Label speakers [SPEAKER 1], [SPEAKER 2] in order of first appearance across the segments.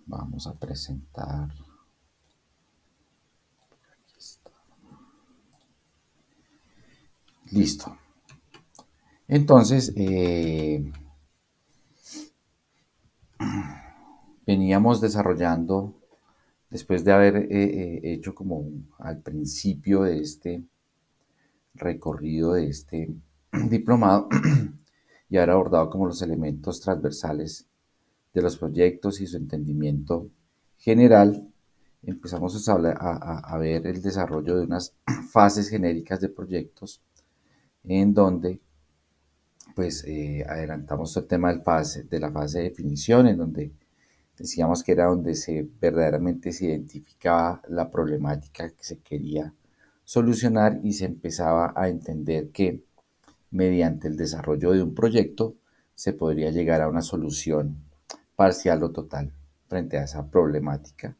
[SPEAKER 1] Vamos a presentar. Aquí está. Listo. Entonces, veníamos desarrollando, después de haber hecho como al principio de este recorrido de este diplomado y haber abordado como los elementos transversales de los proyectos y su entendimiento general, empezamos a ver el desarrollo de unas fases genéricas de proyectos en donde pues adelantamos el tema de la fase de definición, en donde decíamos que era donde verdaderamente se identificaba la problemática que se quería solucionar y se empezaba a entender que mediante el desarrollo de un proyecto se podría llegar a una solución parcial o total frente a esa problemática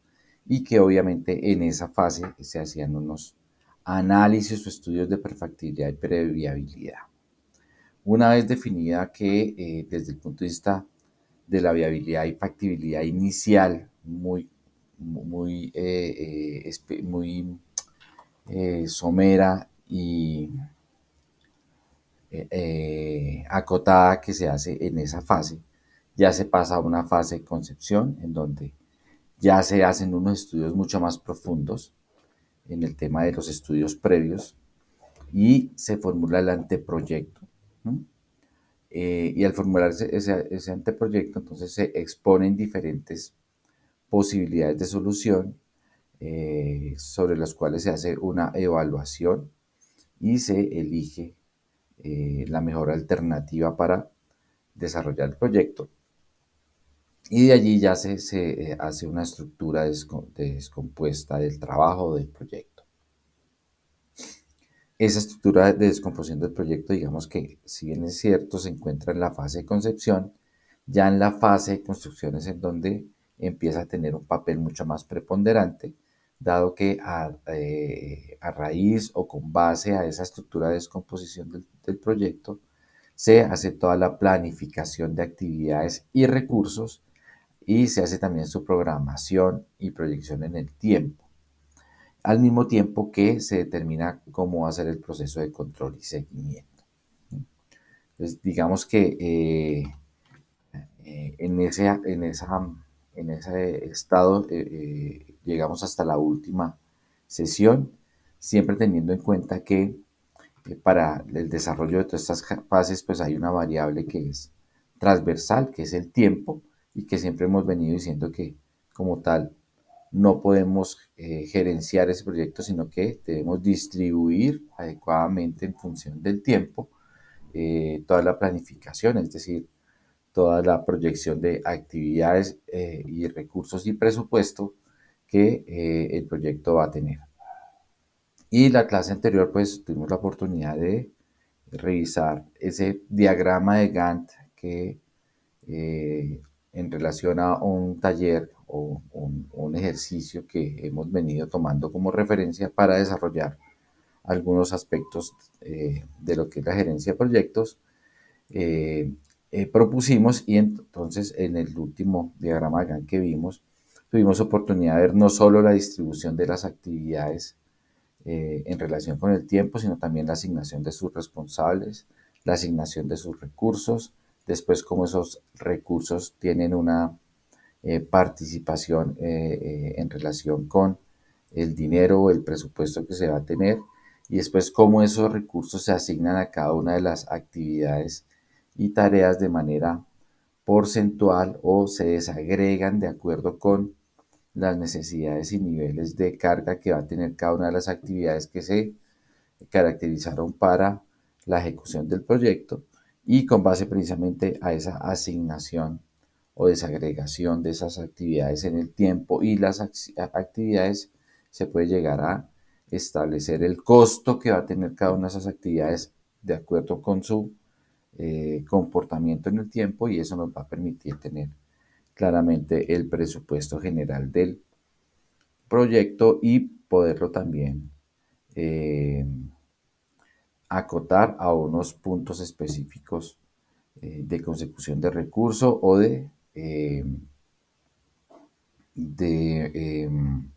[SPEAKER 1] y que obviamente en esa fase se hacían unos análisis o estudios de perfectibilidad y previabilidad. Una vez definida que desde el punto de vista de la viabilidad y factibilidad inicial muy somera y acotada que se hace en esa fase, ya se pasa a una fase de concepción en donde ya se hacen unos estudios mucho más profundos en el tema de los estudios previos y se formula el anteproyecto. ¿No? Y al formularse ese anteproyecto, entonces se exponen diferentes posibilidades de solución sobre las cuales se hace una evaluación y se elige la mejor alternativa para desarrollar el proyecto. Y de allí ya se hace una estructura descompuesta del trabajo del proyecto. Esa estructura de descomposición del proyecto, digamos que si bien es cierto, se encuentra en la fase de concepción, ya en la fase de construcción es en donde empieza a tener un papel mucho más preponderante, dado que a raíz o con base a esa estructura de descomposición del proyecto, se hace toda la planificación de actividades y recursos y se hace también su programación y proyección en el tiempo, al mismo tiempo que se determina cómo va a ser el proceso de control y seguimiento. Entonces, digamos que en ese estado llegamos hasta la última sesión, siempre teniendo en cuenta que para el desarrollo de todas estas fases, pues hay una variable que es transversal, que es el tiempo, y que siempre hemos venido diciendo que como tal no podemos gerenciar ese proyecto, sino que debemos distribuir adecuadamente en función del tiempo toda la planificación, es decir, toda la proyección de actividades y recursos y presupuesto que el proyecto va a tener. Y la clase anterior, pues tuvimos la oportunidad de revisar ese diagrama de Gantt que en relación a un taller o un ejercicio que hemos venido tomando como referencia para desarrollar algunos aspectos de lo que es la gerencia de proyectos, eh, propusimos y entonces en el último diagrama de Gantt que vimos, tuvimos oportunidad de ver no solo la distribución de las actividades en relación con el tiempo, sino también la asignación de sus responsables, la asignación de sus recursos, después cómo esos recursos tienen una participación en relación con el dinero o el presupuesto que se va a tener y después cómo esos recursos se asignan a cada una de las actividades y tareas de manera porcentual o se desagregan de acuerdo con las necesidades y niveles de carga que va a tener cada una de las actividades que se caracterizaron para la ejecución del proyecto y con base precisamente a esa asignación o desagregación de esas actividades en el tiempo y las actividades se puede llegar a establecer el costo que va a tener cada una de esas actividades de acuerdo con su comportamiento en el tiempo y eso nos va a permitir tener claramente el presupuesto general del proyecto y poderlo también eh, acotar a unos puntos específicos de consecución de recurso o de de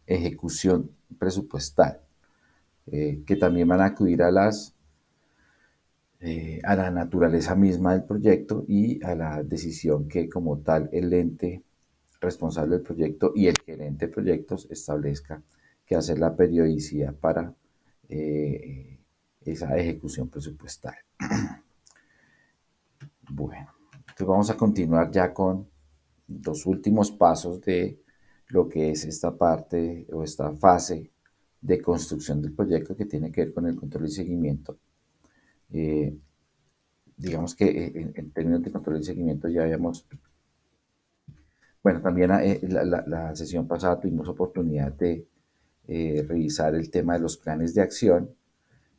[SPEAKER 1] ejecución presupuestal, que también van a acudir a la naturaleza misma del proyecto y a la decisión que como tal el ente responsable del proyecto y el gerente de proyectos establezca que hacer la periodicidad para eh, esa ejecución presupuestal. Bueno, entonces vamos a continuar ya con los últimos pasos de lo que es esta parte o esta fase de construcción del proyecto que tiene que ver con el control y seguimiento. Eh, digamos que en términos de control y seguimiento ya habíamos, bueno, también la sesión pasada tuvimos oportunidad de revisar el tema de los planes de acción,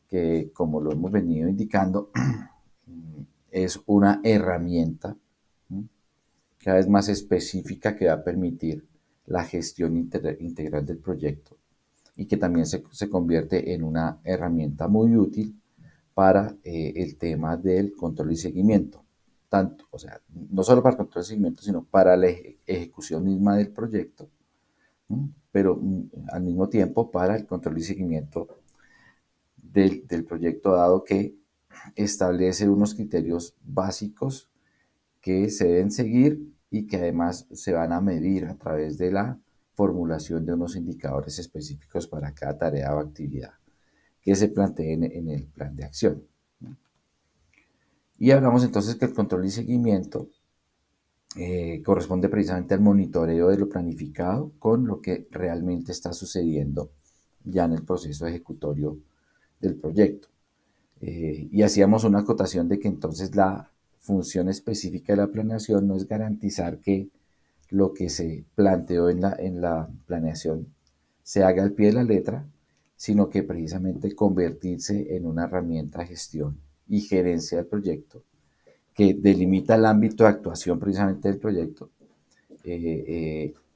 [SPEAKER 1] que como lo hemos venido indicando, es una herramienta cada vez más específica que va a permitir la gestión integral del proyecto y que también se convierte en una herramienta muy útil para el tema del control y seguimiento. Tanto, o sea, no solo para el control y seguimiento, sino para la ejecución misma del proyecto, pero al mismo tiempo para el control y seguimiento del proyecto, dado que establece unos criterios básicos que se deben seguir y que además se van a medir a través de la formulación de unos indicadores específicos para cada tarea o actividad que se plantee en el plan de acción. Y hablamos entonces que el control y seguimiento corresponde precisamente al monitoreo de lo planificado con lo que realmente está sucediendo ya en el proceso ejecutorio del proyecto. Y hacíamos una acotación de que entonces la función específica de la planeación no es garantizar que lo que se planteó en la planeación se haga al pie de la letra, sino que precisamente convertirse en una herramienta de gestión y gerencia del proyecto que delimita el ámbito de actuación precisamente del proyecto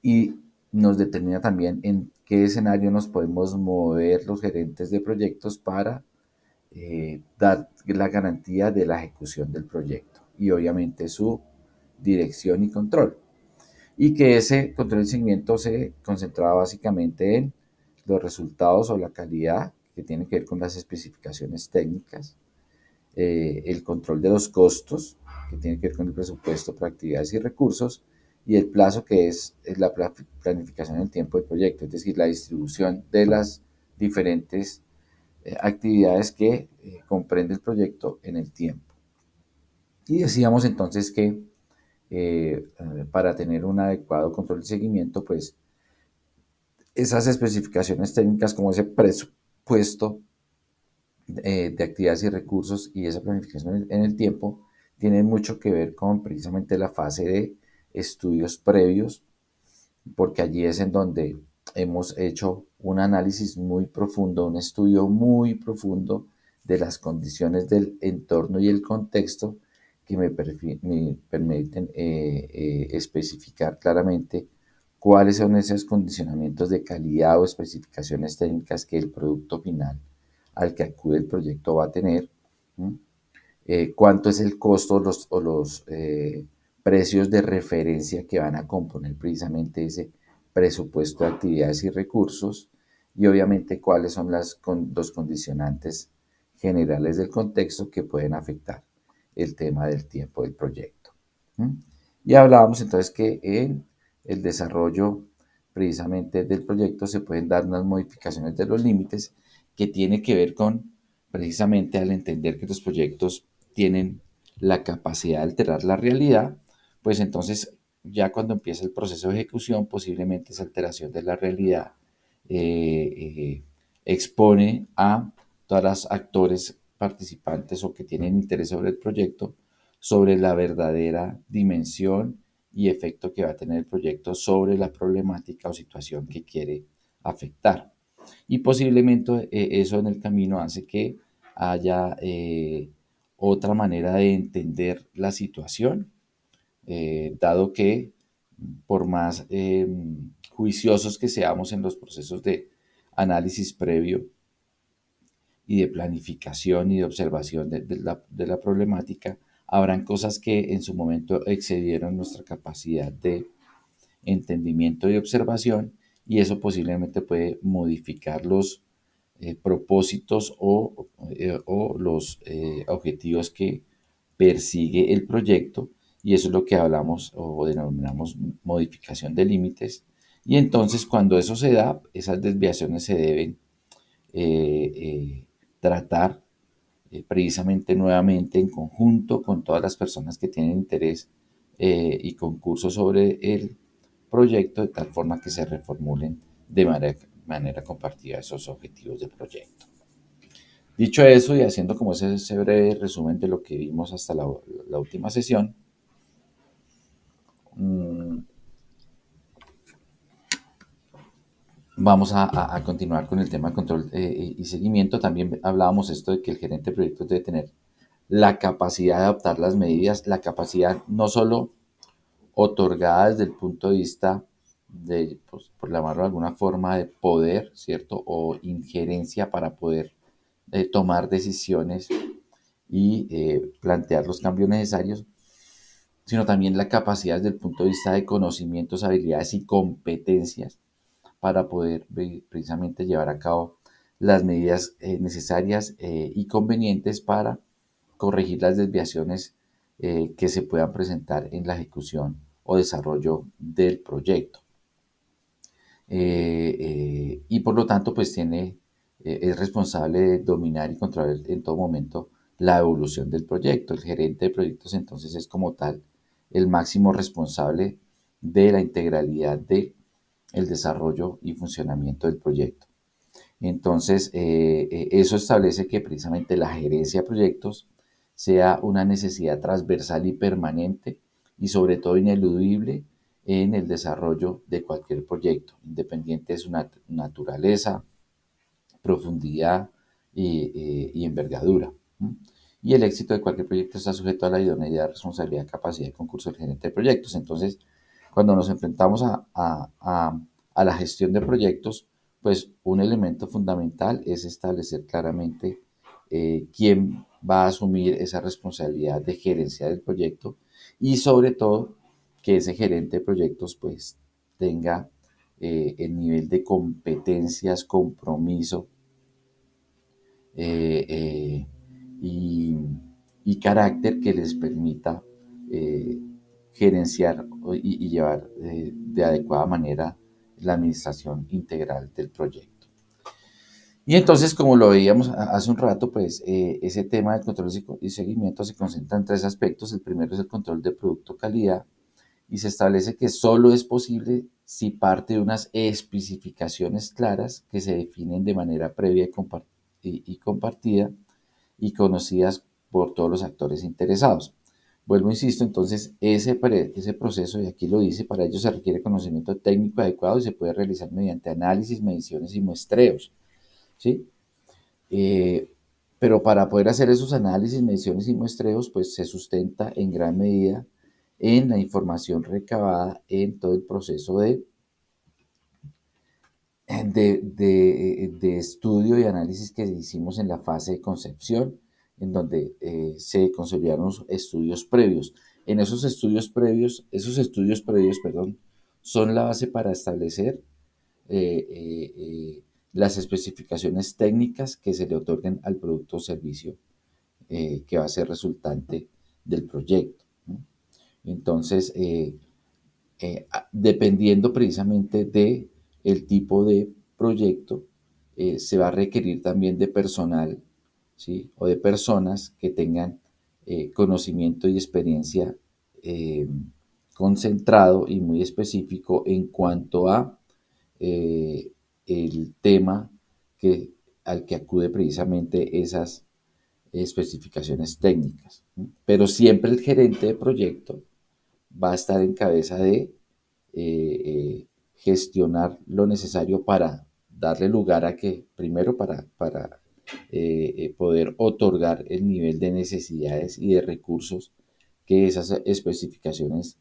[SPEAKER 1] y nos determina también en qué escenario nos podemos mover los gerentes de proyectos para dar la garantía de la ejecución del proyecto y obviamente su dirección y control. Y que ese control y seguimiento se concentraba básicamente en los resultados o la calidad que tiene que ver con las especificaciones técnicas, el control de los costos, que tiene que ver con el presupuesto para actividades y recursos, y el plazo, que es la planificación del tiempo del proyecto, es decir, la distribución de las diferentes actividades que comprende el proyecto en el tiempo. Y decíamos entonces que para tener un adecuado control y seguimiento, pues esas especificaciones técnicas como ese presupuesto de actividades y recursos y esa planificación en el tiempo tienen mucho que ver con precisamente la fase de estudios previos, porque allí es en donde hemos hecho un análisis muy profundo, un estudio muy profundo de las condiciones del entorno y el contexto que me permiten especificar claramente cuáles son esos condicionamientos de calidad o especificaciones técnicas que el producto final al que acude el proyecto va a tener, cuánto es el costo o los precios de referencia que van a componer precisamente ese presupuesto de actividades y recursos y obviamente cuáles son los condicionantes generales del contexto que pueden afectar el tema del tiempo del proyecto. Y hablábamos entonces que en el desarrollo precisamente del proyecto se pueden dar unas modificaciones de los límites que tiene que ver con precisamente al entender que los proyectos tienen la capacidad de alterar la realidad, pues entonces ya cuando empieza el proceso de ejecución, posiblemente esa alteración de la realidad expone a todas las actores participantes o que tienen interés sobre el proyecto sobre la verdadera dimensión y efecto que va a tener el proyecto sobre la problemática o situación que quiere afectar. Y posiblemente eso en el camino hace que haya otra manera de entender la situación, dado que por más juiciosos que seamos en los procesos de análisis previo y de planificación y de observación de la problemática, habrán cosas que en su momento excedieron nuestra capacidad de entendimiento y observación, y eso posiblemente puede modificar los propósitos o los objetivos que persigue el proyecto, y eso es lo que hablamos o denominamos modificación de límites. Y entonces cuando eso se da, esas desviaciones se deben tratar precisamente nuevamente en conjunto con todas las personas que tienen interés y concursos sobre el proyecto, de tal forma que se reformulen de manera compartida esos objetivos del proyecto. Dicho eso y haciendo como ese breve resumen de lo que vimos hasta la última sesión, mmm, vamos a continuar con el tema de control y seguimiento. También hablábamos esto de que el gerente de proyectos debe tener la capacidad de adoptar las medidas, la capacidad no solo otorgada desde el punto de vista de, pues, por llamarlo de alguna forma, de poder, ¿cierto? O injerencia para poder tomar decisiones y plantear los cambios necesarios, sino también la capacidad desde el punto de vista de conocimientos, habilidades y competencias para poder precisamente llevar a cabo las medidas necesarias y convenientes para corregir las desviaciones que se puedan presentar en la ejecución o desarrollo del proyecto. Y por lo tanto, pues es responsable de dominar y controlar en todo momento la evolución del proyecto. El gerente de proyectos entonces es como tal el máximo responsable de la integralidad de el desarrollo y funcionamiento del proyecto. Entonces, eso establece que precisamente la gerencia de proyectos sea una necesidad transversal y permanente y sobre todo ineludible en el desarrollo de cualquier proyecto, independiente de su naturaleza, profundidad y envergadura. Y el éxito de cualquier proyecto está sujeto a la idoneidad, responsabilidad, capacidad y concurso del gerente de proyectos. Entonces, cuando nos enfrentamos a la gestión de proyectos, pues un elemento fundamental es establecer claramente quién va a asumir esa responsabilidad de gerencia del proyecto y sobre todo que ese gerente de proyectos pues tenga el nivel de competencias, compromiso eh, eh, y, y, carácter que les permita eh, gerenciar y llevar de adecuada manera la administración integral del proyecto. Y entonces, como lo veíamos hace un rato, pues ese tema del control y seguimiento se concentra en tres aspectos. El primero es el control de producto calidad y se establece que solo es posible si parte de unas especificaciones claras que se definen de manera previa y compartida y conocidas por todos los actores interesados. Vuelvo, insisto, entonces ese proceso, y aquí lo dice, para ello se requiere conocimiento técnico adecuado y se puede realizar mediante análisis, mediciones y muestreos, ¿sí? Eh, pero para poder hacer esos análisis, mediciones y muestreos, pues se sustenta en gran medida en la información recabada en todo el proceso de estudio y análisis que hicimos en la fase de concepción, en donde se consolidaron estudios previos. En esos estudios previos, perdón, son la base para establecer eh, eh, eh, las especificaciones técnicas que se le otorguen al producto o servicio que va a ser resultante del proyecto, ¿no? Entonces, dependiendo precisamente de el tipo de proyecto, se va a requerir también de personal, ¿sí? O de personas que tengan conocimiento y experiencia eh, concentrado y muy específico en cuanto a eh, el tema al que acude precisamente esas especificaciones técnicas, ¿no? Pero siempre el gerente de proyecto va a estar en cabeza de gestionar lo necesario para darle lugar a que, primero, para poder otorgar el nivel de necesidades y de recursos que esas especificaciones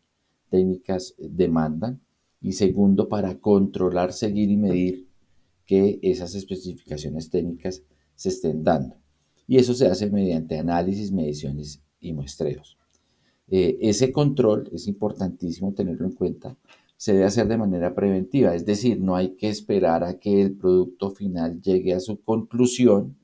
[SPEAKER 1] técnicas demandan, y segundo, para controlar, seguir y medir que esas especificaciones técnicas se estén dando. Y eso se hace mediante análisis, mediciones y muestreos. Ese control es importantísimo tenerlo en cuenta se debe hacer de manera preventiva, es decir, no hay que esperar a que el producto final llegue a su conclusión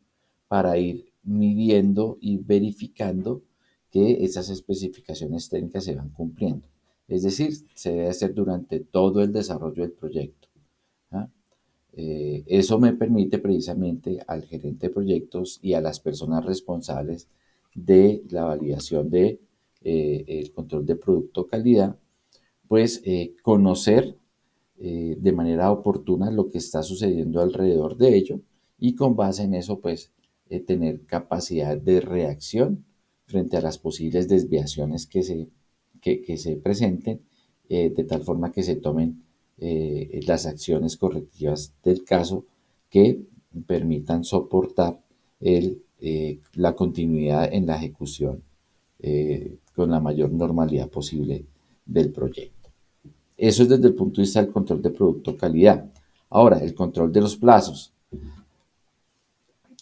[SPEAKER 1] para ir midiendo y verificando que esas especificaciones técnicas se van cumpliendo. Es decir, se debe hacer durante todo el desarrollo del proyecto. ¿Ah? Eso me permite precisamente al gerente de proyectos y a las personas responsables de la validación de el control de producto calidad, pues conocer de manera oportuna lo que está sucediendo alrededor de ello y con base en eso, pues tener capacidad de reacción frente a las posibles desviaciones que se presenten, de tal forma que se tomen las acciones correctivas del caso que permitan soportar la continuidad en la ejecución con la mayor normalidad posible del proyecto. Eso es desde el punto de vista del control de producto calidad. Ahora, el control de los plazos.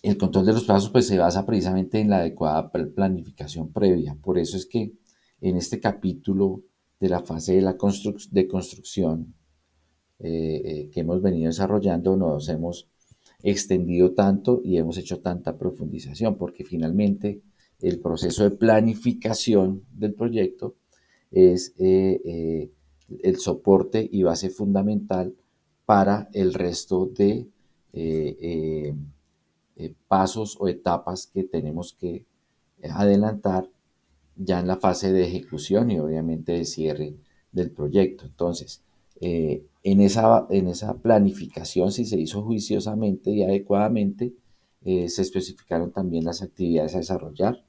[SPEAKER 1] El control de los plazos pues se basa precisamente en la adecuada planificación previa. Por eso es que en este capítulo de la fase de la construcción que hemos venido desarrollando nos hemos extendido tanto y hemos hecho tanta profundización, porque finalmente el proceso de planificación del proyecto es el soporte y base fundamental para el resto de eh, eh, pasos o etapas que tenemos que adelantar ya en la fase de ejecución y obviamente de cierre del proyecto. Entonces, en esa planificación, si se hizo juiciosamente y adecuadamente, se especificaron también las actividades a desarrollar.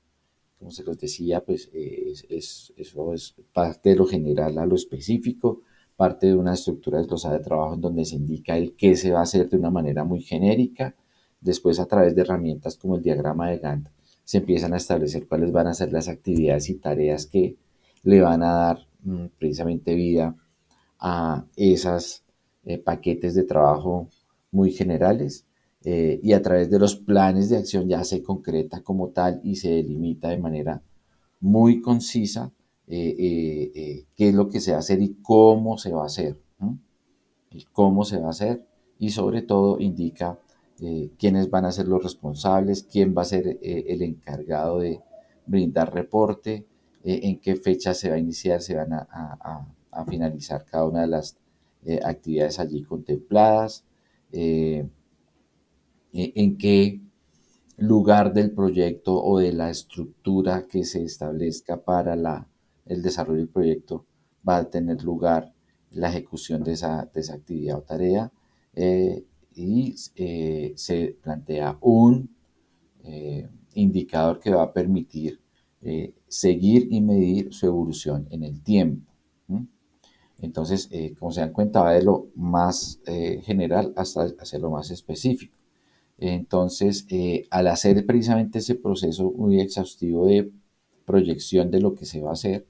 [SPEAKER 1] Como se los decía, pues eso es parte de lo general a lo específico, parte de una estructura desglosada de trabajo en donde se indica el qué se va a hacer de una manera muy genérica. Después, a través de herramientas como el diagrama de Gantt, se empiezan a establecer cuáles van a ser las actividades y tareas que le van a dar precisamente vida a esos paquetes de trabajo muy generales, y a través de los planes de acción ya se concreta como tal y se delimita de manera muy concisa qué es lo que se va a hacer y cómo se va a hacer. ¿No? El cómo se va a hacer y sobre todo indica quiénes van a ser los responsables, quién va a ser el encargado de brindar reporte, en qué fecha se va a iniciar, se van a finalizar cada una de las actividades allí contempladas, eh, en qué lugar del proyecto o de la estructura que se establezca para el desarrollo del proyecto va a tener lugar la ejecución de esa actividad o tarea, y se plantea un indicador que va a permitir seguir y medir su evolución en el tiempo. ¿Mm? Entonces, como se dan cuenta, va de lo más general hasta hacia lo más específico. Entonces, al hacer precisamente ese proceso muy exhaustivo de proyección de lo que se va a hacer,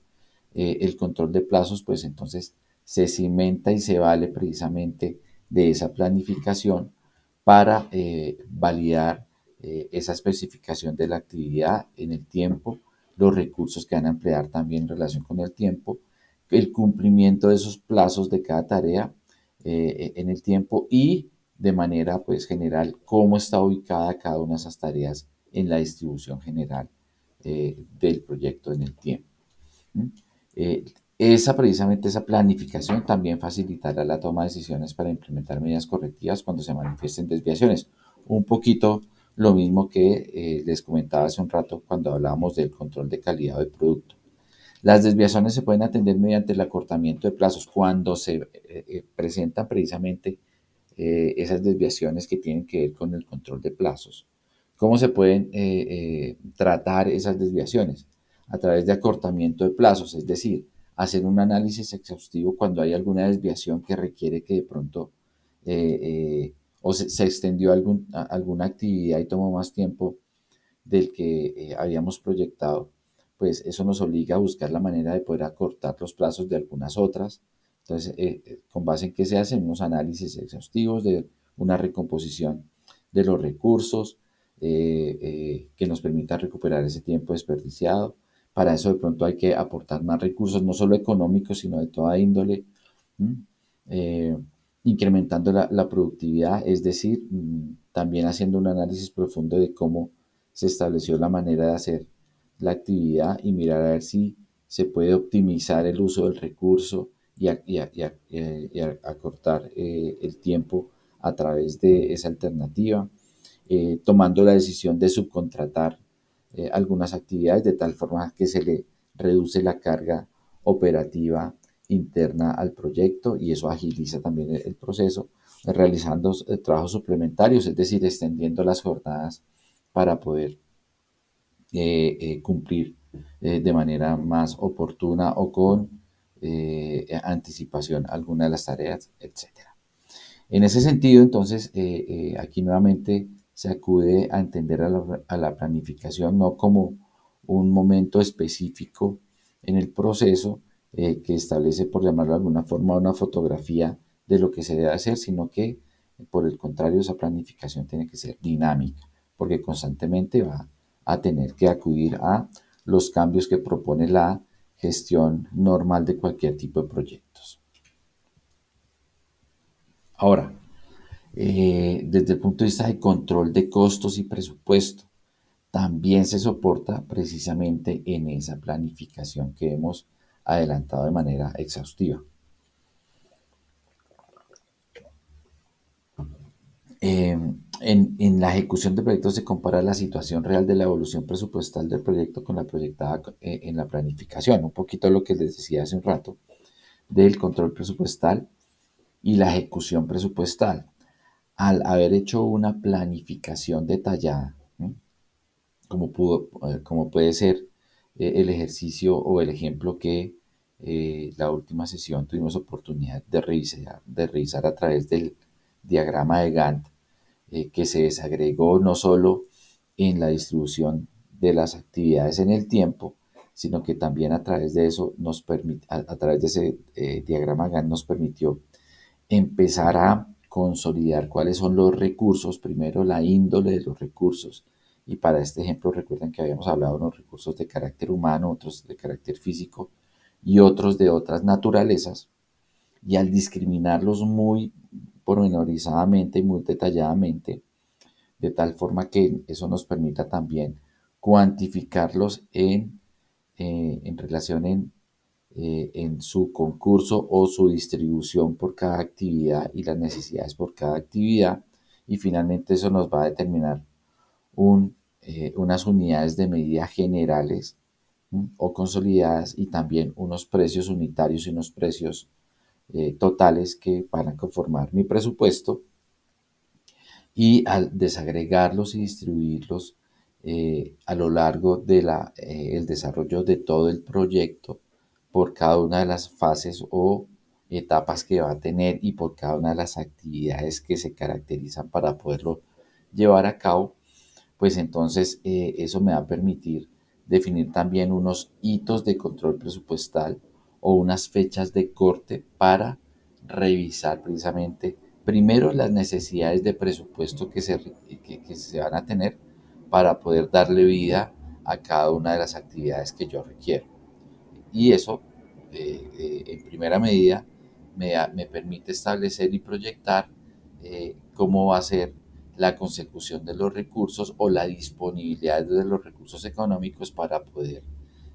[SPEAKER 1] el control de plazos, pues entonces se cimenta y se vale precisamente de esa planificación para validar esa especificación de la actividad en el tiempo, los recursos que van a emplear también en relación con el tiempo, el cumplimiento de esos plazos de cada tarea en el tiempo y de manera pues general cómo está ubicada cada una de esas tareas en la distribución general del proyecto en el tiempo. ¿Mm? Eh, precisamente esa planificación también facilitará la toma de decisiones para implementar medidas correctivas cuando se manifiesten desviaciones. Un poquito lo mismo que les comentaba hace un rato cuando hablábamos del control de calidad del producto. Las desviaciones se pueden atender mediante el acortamiento de plazos cuando se presentan precisamente esas desviaciones que tienen que ver con el control de plazos. ¿Cómo se pueden tratar esas desviaciones? A través de acortamiento de plazos, es decir, hacer un análisis exhaustivo cuando hay alguna desviación que requiere que de pronto eh, o se extendió alguna actividad y tomó más tiempo del que habíamos proyectado, pues eso nos obliga a buscar la manera de poder acortar los plazos de algunas otras. Entonces, con base en qué se hacen unos análisis exhaustivos de una recomposición de los recursos que nos permita recuperar ese tiempo desperdiciado. Para eso de pronto hay que aportar más recursos, no solo económicos, sino de toda índole, ¿m? Incrementando la productividad, es decir, también haciendo un análisis profundo de cómo se estableció la manera de hacer la actividad y mirar a ver si se puede optimizar el uso del recurso y acortar el tiempo a través de esa alternativa, tomando la decisión de subcontratar algunas actividades de tal forma que se le reduce la carga operativa interna al proyecto y eso agiliza también el proceso, realizando trabajos suplementarios, es decir, extendiendo las jornadas para poder cumplir de manera más oportuna o con anticipación alguna de las tareas, etcétera. En ese sentido, entonces, aquí nuevamente se acude a entender a la planificación no como un momento específico en el proceso que establece, por llamarlo de alguna forma, una fotografía de lo que se debe hacer, sino que, por el contrario, esa planificación tiene que ser dinámica, porque constantemente va a tener que acudir a los cambios que propone la gestión normal de cualquier tipo de proyectos. Ahora, desde el punto de vista de control de costos y presupuesto, también se soporta precisamente en esa planificación que hemos adelantado de manera exhaustiva. En la ejecución de proyectos se compara la situación real de la evolución presupuestal del proyecto con la proyectada en la planificación, un poquito lo que les decía hace un rato del control presupuestal y la ejecución presupuestal. Al haber hecho una planificación detallada, ¿sí? Como puede ser el ejercicio o el ejemplo que la última sesión tuvimos oportunidad de revisar a través del diagrama de Gantt, que se desagregó no solo en la distribución de las actividades en el tiempo, sino que también a través de eso a través de ese diagrama Gantt nos permitió empezar a consolidar cuáles son los recursos, primero la índole de los recursos. Y para este ejemplo recuerden que habíamos hablado de unos recursos de carácter humano, otros de carácter físico y otros de otras naturalezas. Y al discriminarlos muy pormenorizadamente y muy detalladamente, de tal forma que eso nos permita también cuantificarlos en relación en su concurso o su distribución por cada actividad y las necesidades por cada actividad. Y finalmente eso nos va a determinar unas unidades de medida generales o consolidadas y también unos precios unitarios y unos precios totales que van a conformar mi presupuesto y al desagregarlos y distribuirlos a lo largo del desarrollo de todo el proyecto por cada una de las fases o etapas que va a tener y por cada una de las actividades que se caracterizan para poderlo llevar a cabo, pues entonces eso me va a permitir definir también unos hitos de control presupuestal o unas fechas de corte para revisar precisamente primero las necesidades de presupuesto que se van a tener para poder darle vida a cada una de las actividades que yo requiero. Y eso, en primera medida, me permite establecer y proyectar cómo va a ser la consecución de los recursos o la disponibilidad de los recursos económicos para poder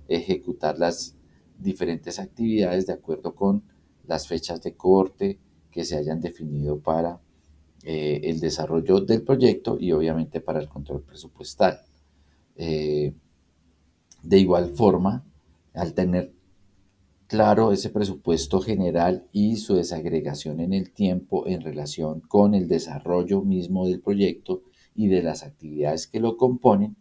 [SPEAKER 1] ejecutar las diferentes actividades de acuerdo con las fechas de corte que se hayan definido para el desarrollo del proyecto y obviamente para el control presupuestal. Eh, de igual forma, al tener claro ese presupuesto general y su desagregación en el tiempo en relación con el desarrollo mismo del proyecto y de las actividades que lo componen,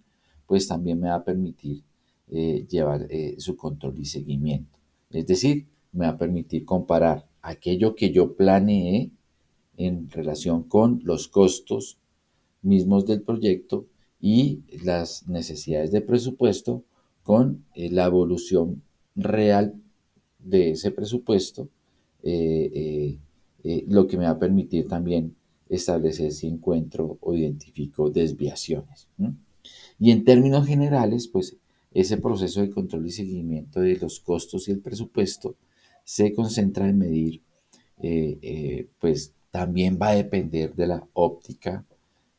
[SPEAKER 1] pues también me va a permitir llevar su control y seguimiento. Es decir, me va a permitir comparar aquello que yo planeé en relación con los costos mismos del proyecto y las necesidades de presupuesto con la evolución real de ese presupuesto, lo que me va a permitir también establecer si encuentro o identifico desviaciones. ¿No? Y en términos generales, pues ese proceso de control y seguimiento de los costos y el presupuesto se concentra en medir pues también va a depender de la óptica,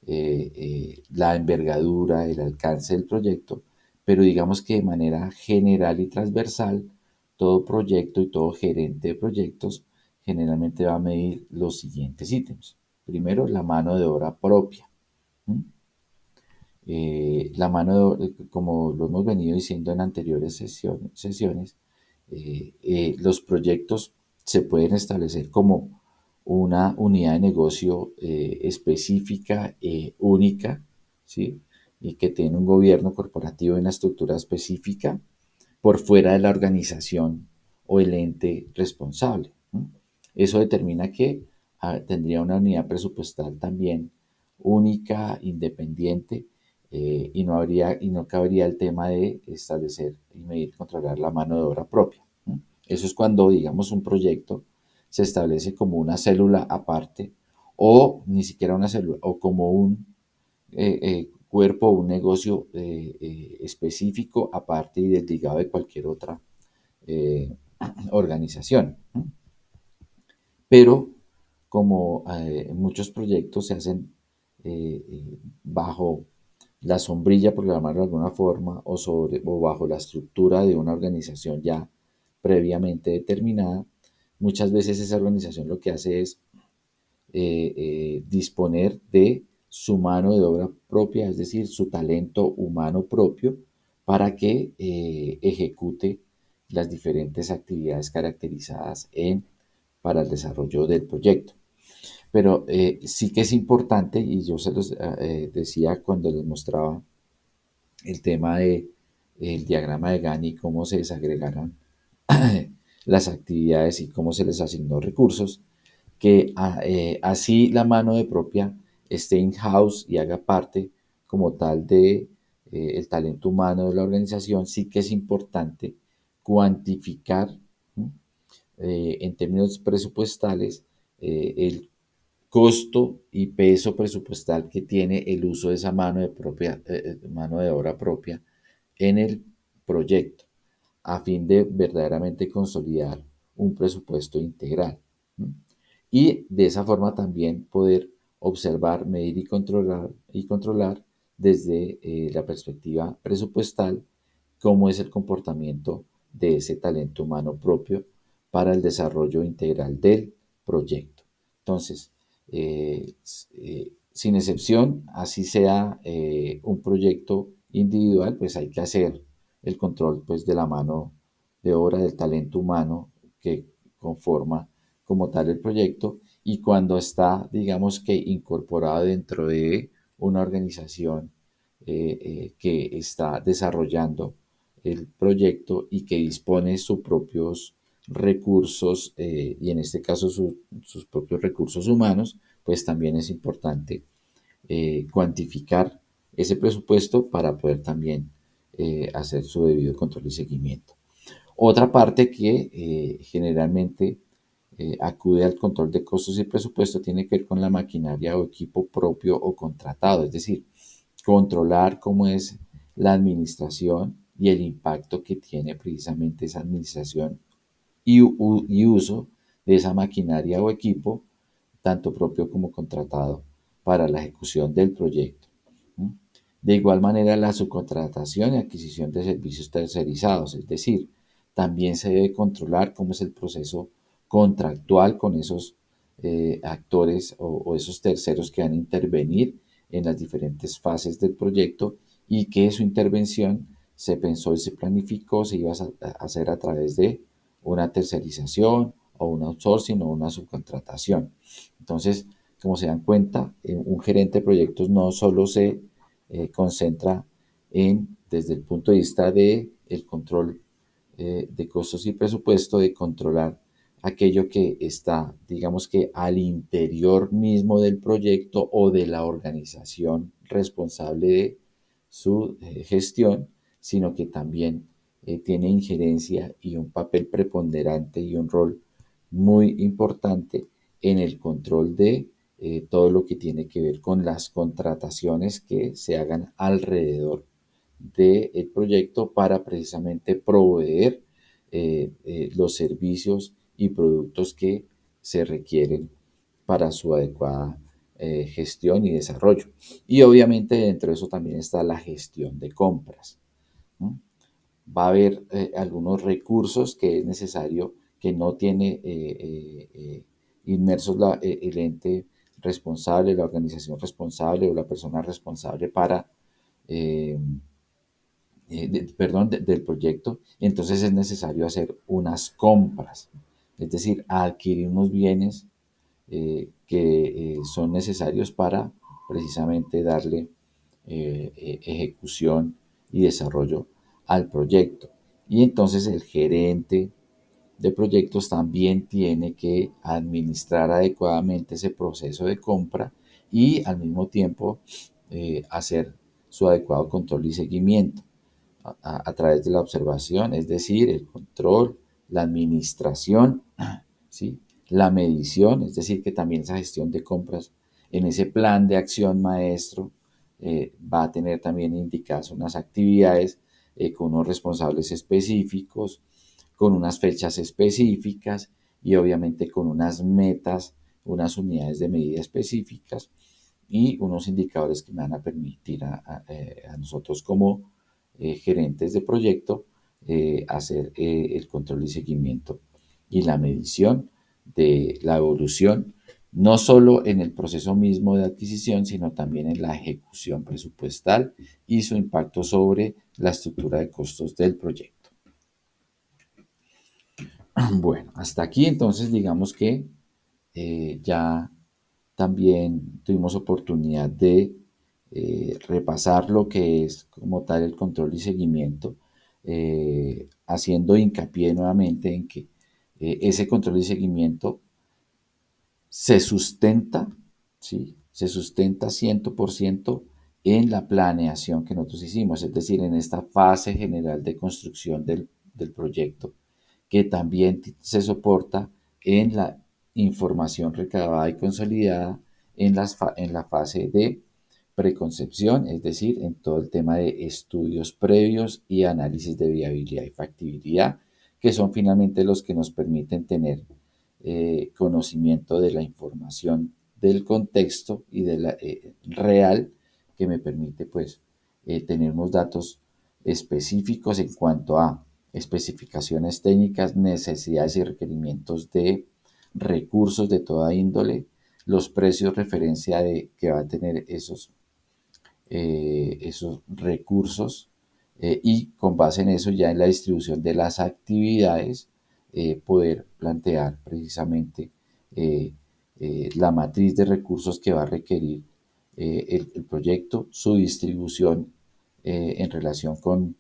[SPEAKER 1] la envergadura, el alcance del proyecto, pero digamos que de manera general y transversal, todo proyecto y todo gerente de proyectos generalmente va a medir los siguientes ítems. Primero, la mano de obra propia. ¿Mm? La mano de, como lo hemos venido diciendo en anteriores sesiones, los proyectos se pueden establecer como una unidad de negocio específica, única, ¿sí? Y que tiene un gobierno corporativo y una estructura específica por fuera de la organización o el ente responsable. ¿No? Eso determina que tendría una unidad presupuestal también única, independiente, y no cabría el tema de establecer y medir y controlar la mano de obra propia. ¿No? Eso es cuando, digamos, un proyecto se establece como una célula aparte o ni siquiera una célula o como un cuerpo o un negocio específico aparte y desligado de cualquier otra eh, organización. Pero como muchos proyectos se hacen bajo la sombrilla, por llamarlo de alguna forma, o bajo la estructura de una organización ya previamente determinada, muchas veces esa organización lo que hace es disponer de su mano de obra propia, es decir, su talento humano propio, para que ejecute las diferentes actividades caracterizadas para el desarrollo del proyecto. Pero sí que es importante, y yo se los decía cuando les mostraba el tema de el diagrama de Gantt y cómo se desagregaron las actividades y cómo se les asignó recursos, que así la mano de propia esté in-house y haga parte como tal de el talento humano de la organización, sí que es importante cuantificar en términos presupuestales el costo y peso presupuestal que tiene el uso de esa mano de obra propia en el proyecto a fin de verdaderamente consolidar un presupuesto integral. ¿No? Y de esa forma también poder observar, medir y controlar desde la perspectiva presupuestal cómo es el comportamiento de ese talento humano propio para el desarrollo integral del proyecto. Entonces, sin excepción, así sea un proyecto individual, pues hay que hacer el control pues, de la mano de obra del talento humano que conforma como tal el proyecto y cuando está, digamos que incorporado dentro de una organización que está desarrollando el proyecto y que dispone sus propios recursos y en este caso sus propios recursos humanos, pues también es importante cuantificar ese presupuesto para poder también hacer su debido control y seguimiento. Otra parte que generalmente acude al control de costos y presupuesto tiene que ver con la maquinaria o equipo propio o contratado, es decir, controlar cómo es la administración y el impacto que tiene precisamente esa administración y uso de esa maquinaria o equipo, tanto propio como contratado, para la ejecución del proyecto. De igual manera, la subcontratación y adquisición de servicios tercerizados, es decir, también se debe controlar cómo es el proceso contractual con esos actores o esos terceros que van a intervenir en las diferentes fases del proyecto y que su intervención se pensó y se planificó, se iba a hacer a través de una tercerización o un outsourcing o una subcontratación. Entonces, como se dan cuenta, un gerente de proyectos no solo se concentra desde el punto de vista de el control de costos y presupuesto, de controlar aquello que está, digamos que al interior mismo del proyecto o de la organización responsable de su gestión, sino que también tiene injerencia y un papel preponderante y un rol muy importante en el control de todo lo que tiene que ver con las contrataciones que se hagan alrededor del proyecto para precisamente proveer los servicios y productos que se requieren para su adecuada gestión y desarrollo. Y obviamente dentro de eso también está la gestión de compras, ¿no? Va a haber algunos recursos que es necesario, que no tiene inmersos el ente responsable, la organización responsable o la persona responsable para eh, del proyecto. Entonces es necesario hacer unas compras, es decir, adquirir unos bienes que son necesarios para precisamente darle ejecución y desarrollo al proyecto. Y entonces el gerente de proyectos también tiene que administrar adecuadamente ese proceso de compra y al mismo tiempo hacer su adecuado control y seguimiento a través de la observación, es decir, el control, la administración, ¿sí? La medición, es decir, que también esa gestión de compras en ese plan de acción maestro va a tener también indicadas unas actividades con unos responsables específicos, con unas fechas específicas y obviamente con unas metas, unas unidades de medida específicas y unos indicadores que me van a permitir a nosotros como gerentes de proyecto hacer el control y seguimiento y la medición de la evolución, no solo en el proceso mismo de adquisición, sino también en la ejecución presupuestal y su impacto sobre la estructura de costos del proyecto. Bueno, hasta aquí entonces digamos que ya también tuvimos oportunidad de repasar lo que es como tal el control y seguimiento, haciendo hincapié nuevamente en que ese control y seguimiento se sustenta, ¿sí? Se sustenta 100% en la planeación que nosotros hicimos, es decir, en esta fase general de construcción del proyecto, que también se soporta en la información recabada y consolidada en la fase de preconcepción, es decir, en todo el tema de estudios previos y análisis de viabilidad y factibilidad, que son finalmente los que nos permiten tener conocimiento de la información del contexto y de la real que me permite pues tener unos datos específicos en cuanto a especificaciones técnicas, necesidades y requerimientos de recursos de toda índole, los precios referencia de que va a tener esos recursos y con base en eso ya en la distribución de las actividades poder plantear precisamente eh, la matriz de recursos que va a requerir el proyecto, su distribución en relación con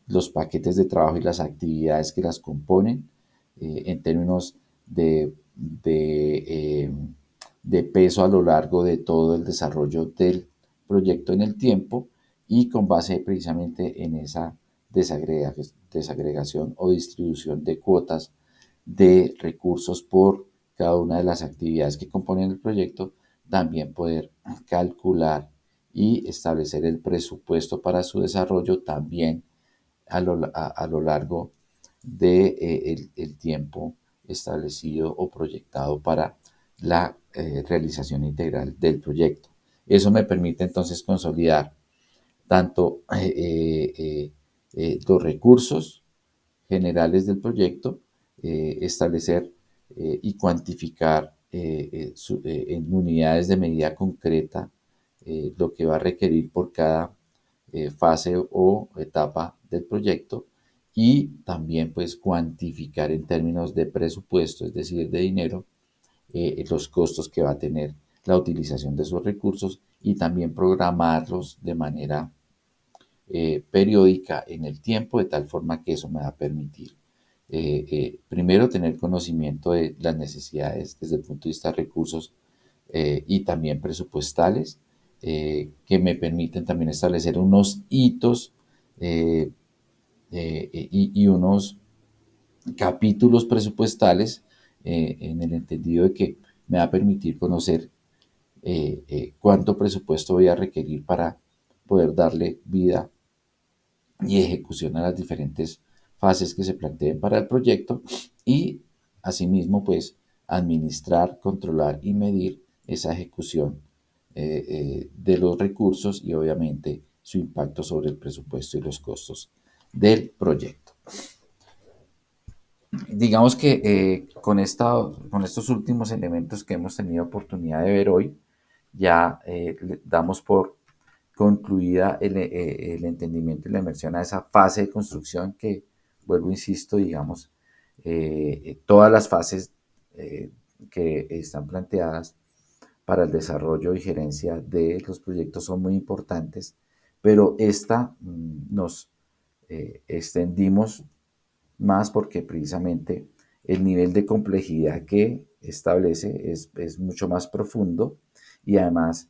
[SPEAKER 1] los paquetes de trabajo y las actividades que las componen en términos de de peso a lo largo de todo el desarrollo del proyecto en el tiempo y con base precisamente en esa desagregación o distribución de cuotas de recursos por cada una de las actividades que componen el proyecto, también poder calcular y establecer el presupuesto para su desarrollo también a lo largo de, el tiempo establecido o proyectado para la realización integral del proyecto. Eso me permite entonces consolidar tanto los recursos generales del proyecto, establecer y cuantificar en unidades de medida concreta lo que va a requerir por cada fase o etapa del proyecto y también pues cuantificar en términos de presupuesto, es decir, de dinero, los costos que va a tener la utilización de esos recursos y también programarlos de manera periódica en el tiempo, de tal forma que eso me va a permitir, primero, tener conocimiento de las necesidades desde el punto de vista de recursos y también presupuestales, que me permiten también establecer unos hitos eh, y unos capítulos presupuestales en el entendido de que me va a permitir conocer cuánto presupuesto voy a requerir para poder darle vida y ejecución a las diferentes fases que se planteen para el proyecto y asimismo pues administrar, controlar y medir esa ejecución de los recursos y obviamente su impacto sobre el presupuesto y los costos del proyecto. Digamos que con estos últimos elementos que hemos tenido oportunidad de ver hoy, ya damos por concluida el entendimiento y la inmersión a esa fase de construcción que, vuelvo, insisto, digamos, todas las fases que están planteadas para el desarrollo y gerencia de los proyectos son muy importantes, pero esta nos extendimos más porque precisamente el nivel de complejidad que establece es mucho más profundo y además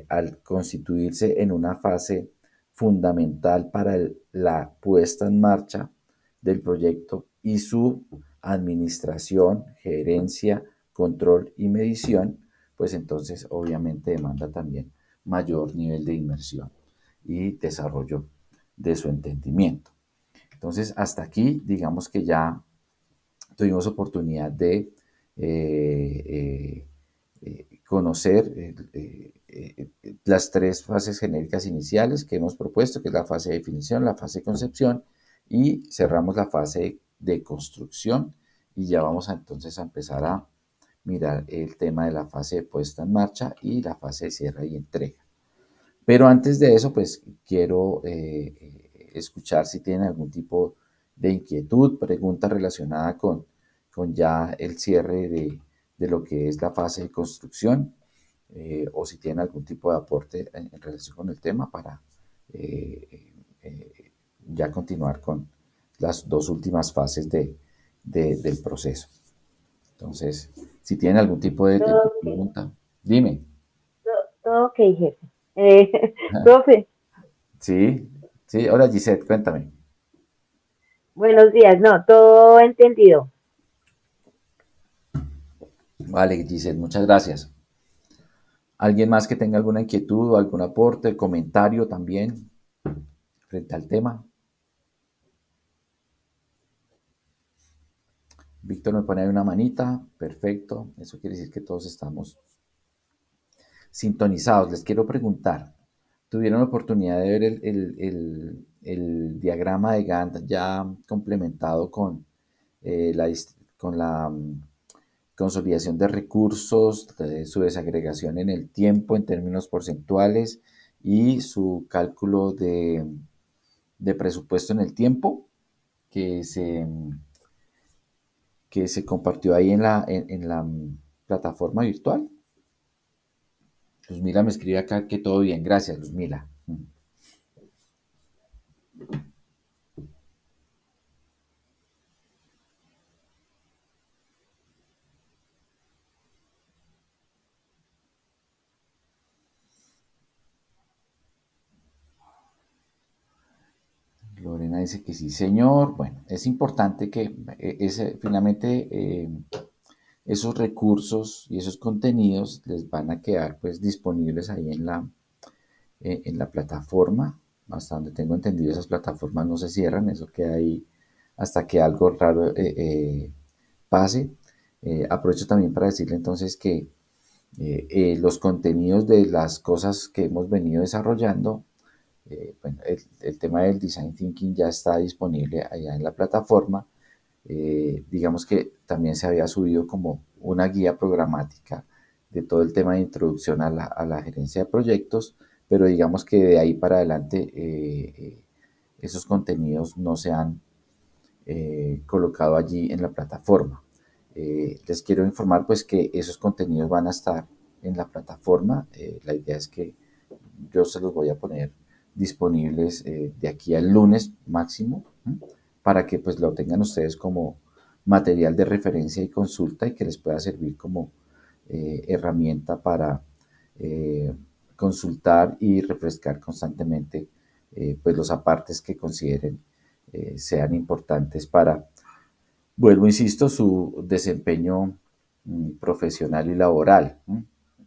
[SPEAKER 1] al constituirse en una fase fundamental para la puesta en marcha del proyecto y su administración, gerencia, control y medición, pues entonces obviamente demanda también mayor nivel de inmersión y desarrollo de su entendimiento. Entonces, hasta aquí, digamos que ya tuvimos oportunidad de conocer las tres fases genéricas iniciales que hemos propuesto, que es la fase de definición, la fase de concepción y cerramos la fase de construcción y ya vamos entonces a empezar a mirar el tema de la fase de puesta en marcha y la fase de cierre y entrega. Pero antes de eso, pues quiero escuchar si tienen algún tipo de inquietud, pregunta relacionada con ya el cierre de lo que es la fase de construcción, o si tienen algún tipo de aporte en relación con el tema para ya continuar con las dos últimas fases del proceso. Entonces, si tienen algún tipo de
[SPEAKER 2] Todo ok,
[SPEAKER 1] pregunta, dime.
[SPEAKER 2] todo ok, jefe. Profe,
[SPEAKER 1] Sí, sí, hola Gisette, cuéntame.
[SPEAKER 2] buenos días. No, todo entendido.
[SPEAKER 1] Vale, Giselle, muchas gracias. ¿Alguien más que tenga alguna inquietud o algún aporte, comentario también frente al tema? Víctor me pone ahí una manita, perfecto. Eso quiere decir que todos estamos sintonizados. Les quiero preguntar, ¿tuvieron oportunidad de ver el diagrama de Gantt ya complementado con la consolidación de recursos, de su desagregación en el tiempo en términos porcentuales y su cálculo de presupuesto en el tiempo que se, que se compartió ahí en la plataforma virtual? Luzmila me escribe acá que todo bien, gracias Luzmila. Lorena dice que sí, señor. Bueno, es importante que finalmente esos recursos y esos contenidos les van a quedar pues disponibles ahí en la plataforma. Hasta donde tengo entendido, esas plataformas no se cierran, eso queda ahí hasta que algo raro pase. Aprovecho también para decirle entonces que los contenidos de las cosas que hemos venido desarrollando, bueno, el tema del design thinking ya está disponible allá en la plataforma. Digamos que también se había subido como una guía programática de todo el tema de introducción a la gerencia de proyectos, pero digamos que de ahí para adelante esos contenidos no se han colocado allí en la plataforma. Les quiero informar pues que esos contenidos van a estar en la plataforma. La idea es que yo se los voy a poner disponibles de aquí al lunes máximo, ¿sí? Para que pues lo tengan ustedes como material de referencia y consulta y que les pueda servir como herramienta para eh, consultar y refrescar constantemente pues los apartes que consideren sean importantes para, vuelvo, insisto, su desempeño profesional y laboral,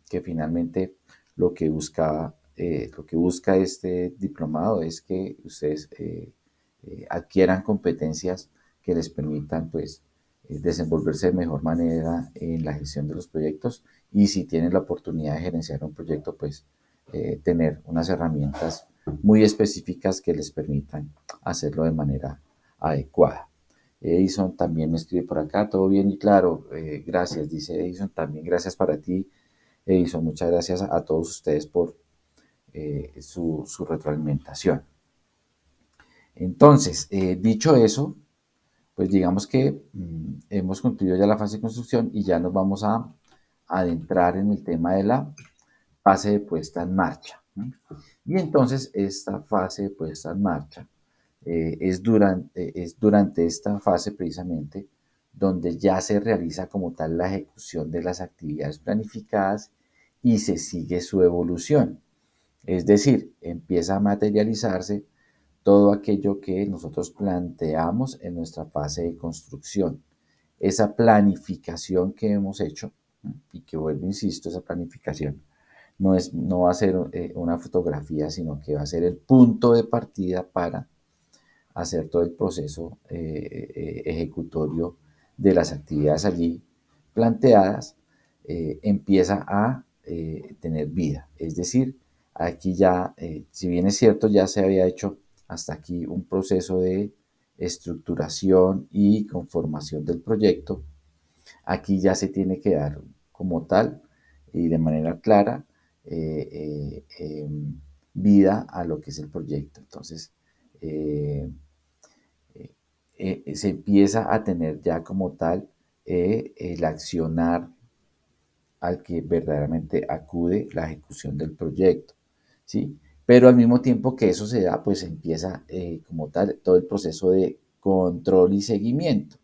[SPEAKER 1] que finalmente lo que busca este diplomado es que ustedes adquieran competencias que les permitan pues desenvolverse de mejor manera en la gestión de los proyectos y si tienen la oportunidad de gerenciar un proyecto, pues tener unas herramientas muy específicas que les permitan hacerlo de manera adecuada. Edison también me escribe por acá, todo bien y claro, gracias, dice Edison, también gracias para ti, Edison, muchas gracias a todos ustedes por su retroalimentación. Entonces, dicho eso, pues digamos que hemos concluido ya la fase de construcción y ya nos vamos a adentrar en el tema de la fase de puesta en marcha. ¿No? Y entonces esta fase de puesta en marcha es durante esta fase precisamente donde ya se realiza como tal la ejecución de las actividades planificadas y se sigue su evolución. Es decir, empieza a materializarse todo aquello que nosotros planteamos en nuestra fase de construcción. Esa planificación que hemos hecho, y que vuelvo, insisto, esa planificación no va a ser una fotografía, sino que va a ser el punto de partida para hacer todo el proceso ejecutorio de las actividades allí planteadas, empieza a tener vida. Es decir, aquí ya, si bien es cierto, ya se había hecho hasta aquí un proceso de estructuración y conformación del proyecto, aquí ya se tiene que dar como tal y de manera clara vida a lo que es el proyecto. Entonces, eh, se empieza a tener ya como tal el accionar al que verdaderamente acude la ejecución del proyecto, ¿sí? Pero al mismo tiempo que eso se da, pues empieza como tal todo el proceso de control y seguimiento.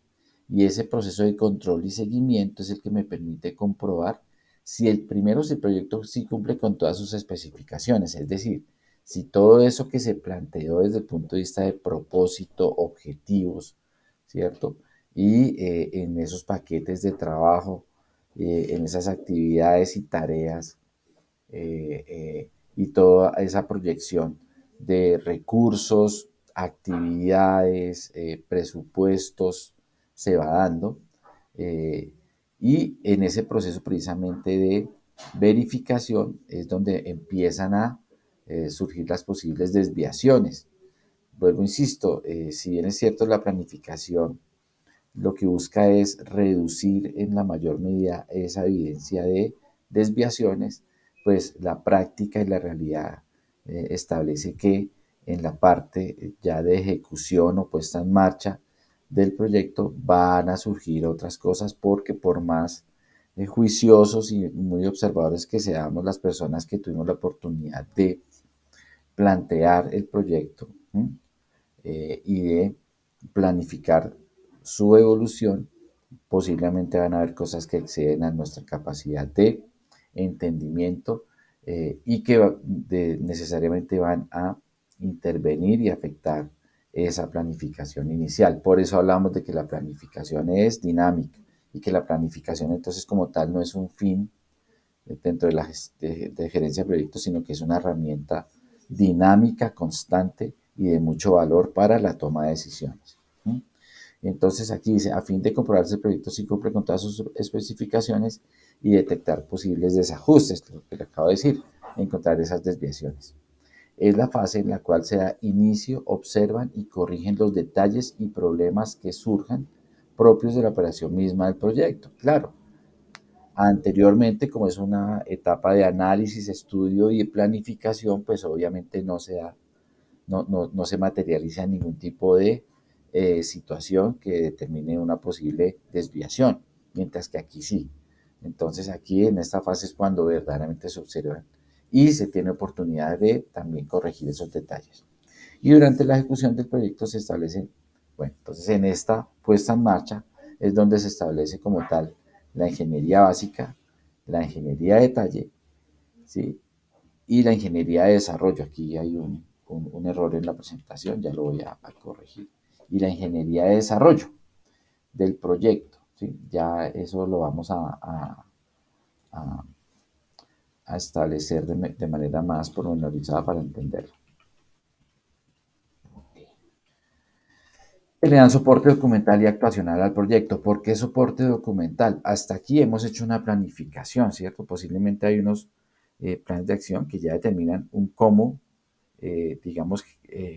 [SPEAKER 1] Y ese proceso de control y seguimiento es el que me permite comprobar si si el proyecto sí cumple con todas sus especificaciones, es decir, si todo eso que se planteó desde el punto de vista de propósito, objetivos, ¿cierto? Y en esos paquetes de trabajo, en esas actividades y tareas y toda esa proyección de recursos, actividades, presupuestos se va dando. eh, y en ese proceso precisamente de verificación es donde empiezan a surgir las posibles desviaciones. Vuelvo, insisto, si bien es cierto la planificación lo que busca es reducir en la mayor medida esa evidencia de desviaciones, pues la práctica y la realidad establece que en la parte ya de ejecución o puesta en marcha del proyecto van a surgir otras cosas porque por más juiciosos y muy observadores que seamos las personas que tuvimos la oportunidad de plantear el proyecto, y de planificar su evolución, posiblemente van a haber cosas que exceden a nuestra capacidad de entendimiento y que necesariamente van a intervenir y afectar esa planificación inicial. Por eso hablamos de que la planificación es dinámica y que la planificación entonces como tal no es un fin dentro de la de gerencia de proyectos, sino que es una herramienta dinámica, constante y de mucho valor para la toma de decisiones. Entonces aquí dice, a fin de comprobar si el proyecto sí cumple con todas sus especificaciones y detectar posibles desajustes, lo que le acabo de decir, encontrar esas desviaciones. Es la fase en la cual se da inicio, observan y corrigen los detalles y problemas que surjan propios de la operación misma del proyecto. Claro, anteriormente, como es una etapa de análisis, estudio y planificación, pues obviamente no se materializa ningún tipo de situación que determine una posible desviación, mientras que aquí sí. Entonces aquí en esta fase es cuando verdaderamente se observan y se tiene oportunidad de también corregir esos detalles. Y durante la ejecución del proyecto se establecen, bueno, entonces en esta puesta en marcha es donde se establece como tal la ingeniería básica, la ingeniería de detalle, ¿sí? Y la ingeniería de desarrollo. Aquí hay un error en la presentación, ya lo voy a corregir. Y la ingeniería de desarrollo del proyecto, ¿sí? Ya eso lo vamos a, a establecer de manera más pormenorizada para entenderlo. Le dan soporte documental y actuacional al proyecto. ¿Por qué soporte documental? Hasta aquí hemos hecho una planificación, ¿cierto? Posiblemente hay unos planes de acción que ya determinan un cómo, digamos,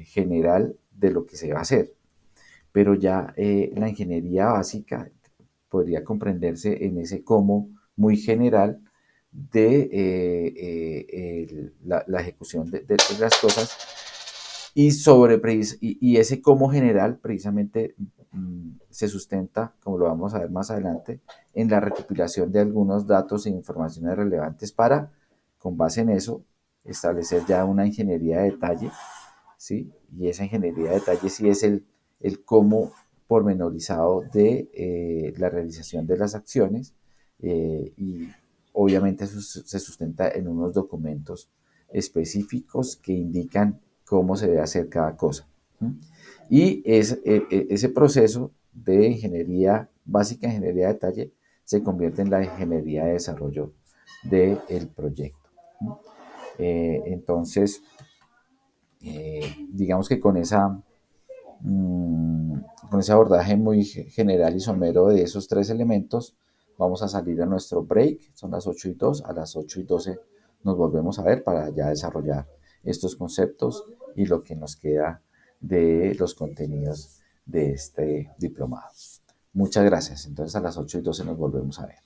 [SPEAKER 1] general de lo que se va a hacer. Pero ya la ingeniería básica podría comprenderse en ese cómo muy general de la ejecución de las cosas y, y ese cómo general precisamente se sustenta, como lo vamos a ver más adelante, en la recopilación de algunos datos e informaciones relevantes para, con base en eso, establecer ya una ingeniería de detalle, ¿sí? Y esa ingeniería de detalle sí es el cómo pormenorizado de la realización de las acciones y obviamente eso se sustenta en unos documentos específicos que indican cómo se debe hacer cada cosa. Y ese proceso de ingeniería básica, ingeniería de detalle, se convierte en la ingeniería de desarrollo del proyecto. Entonces, digamos que con ese abordaje muy general y somero de esos tres elementos, vamos a salir a nuestro break. Son las 8:02. A las 8:12 nos volvemos a ver para ya desarrollar estos conceptos y lo que nos queda de los contenidos de este diplomado. Muchas gracias. Entonces a las 8:12 nos volvemos a ver.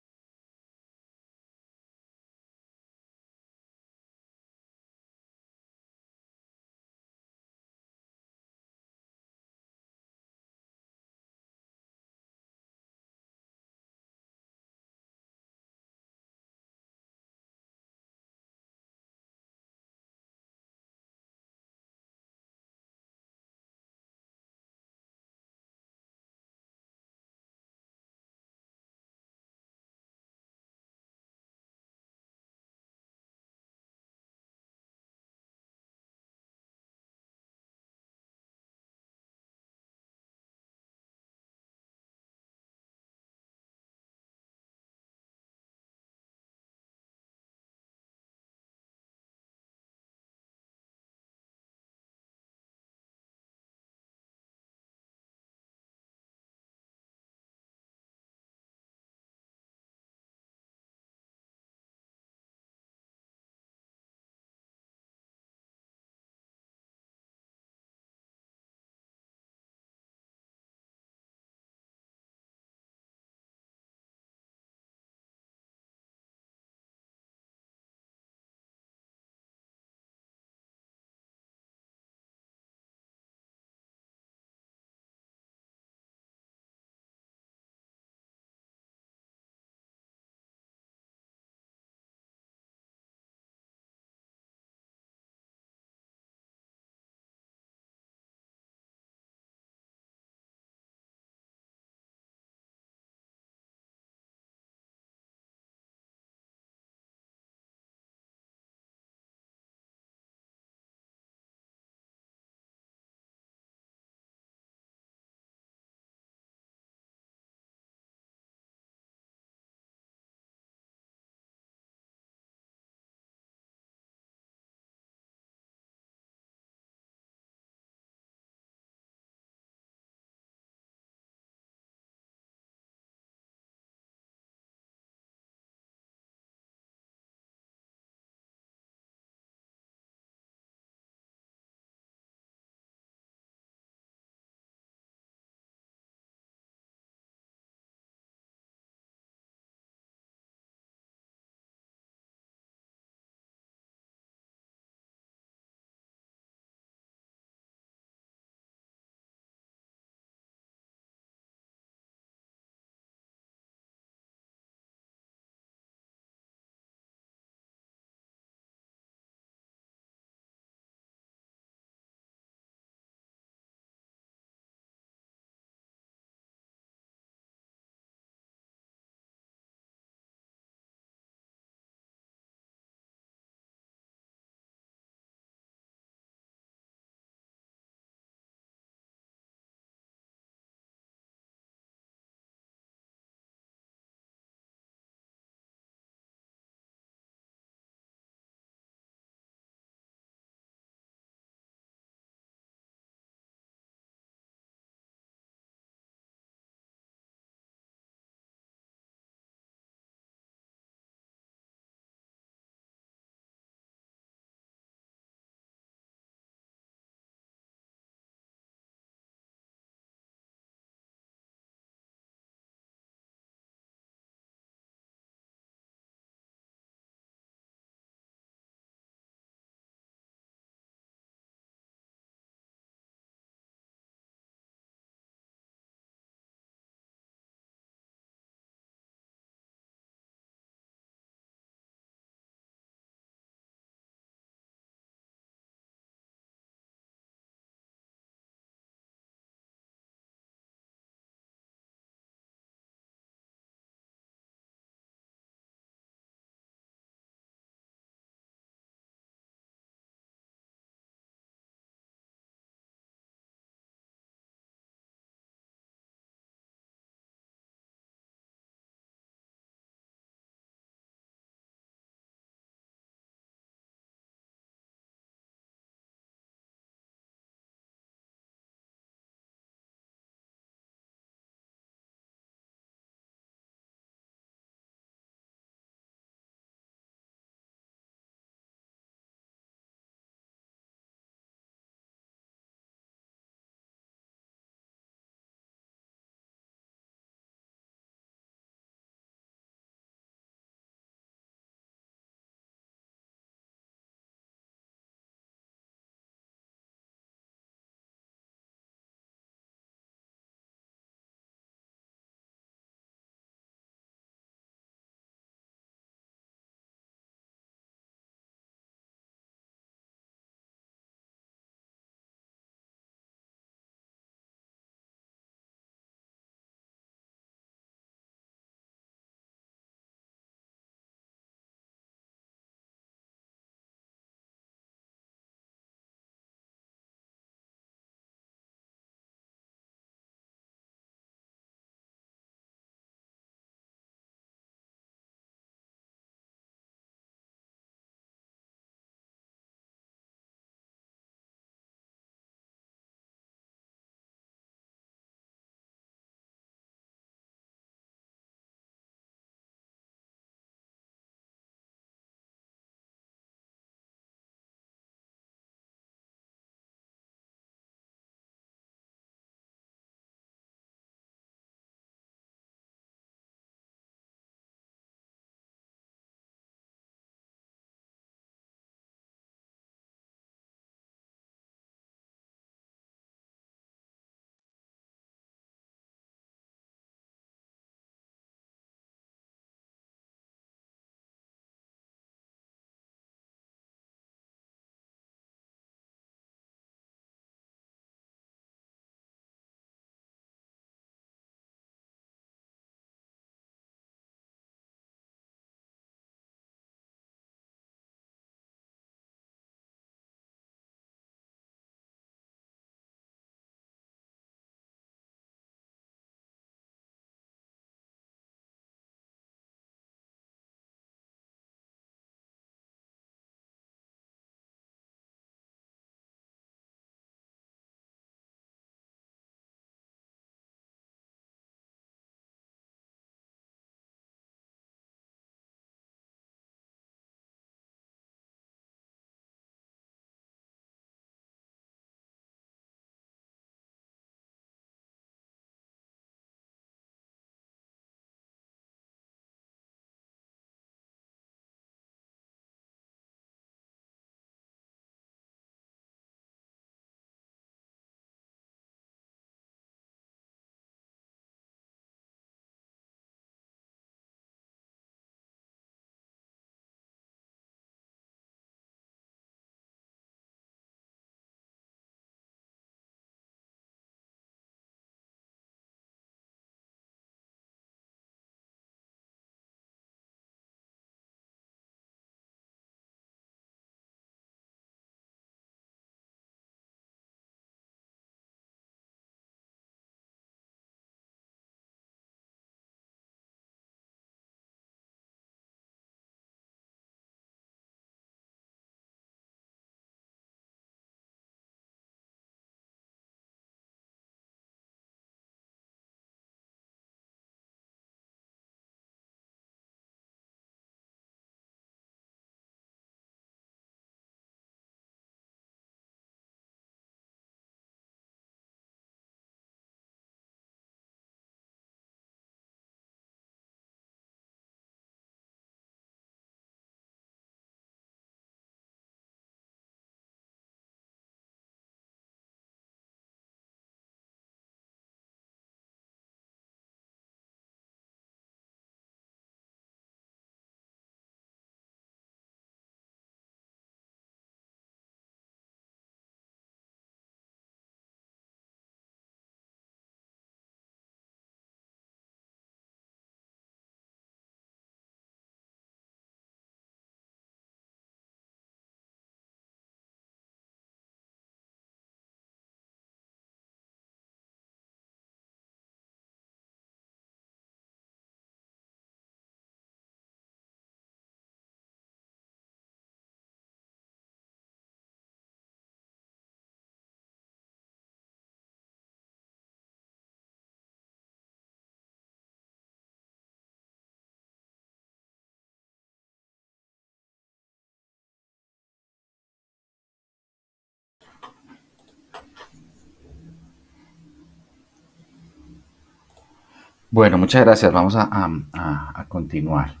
[SPEAKER 1] Bueno, muchas gracias. Vamos a continuar.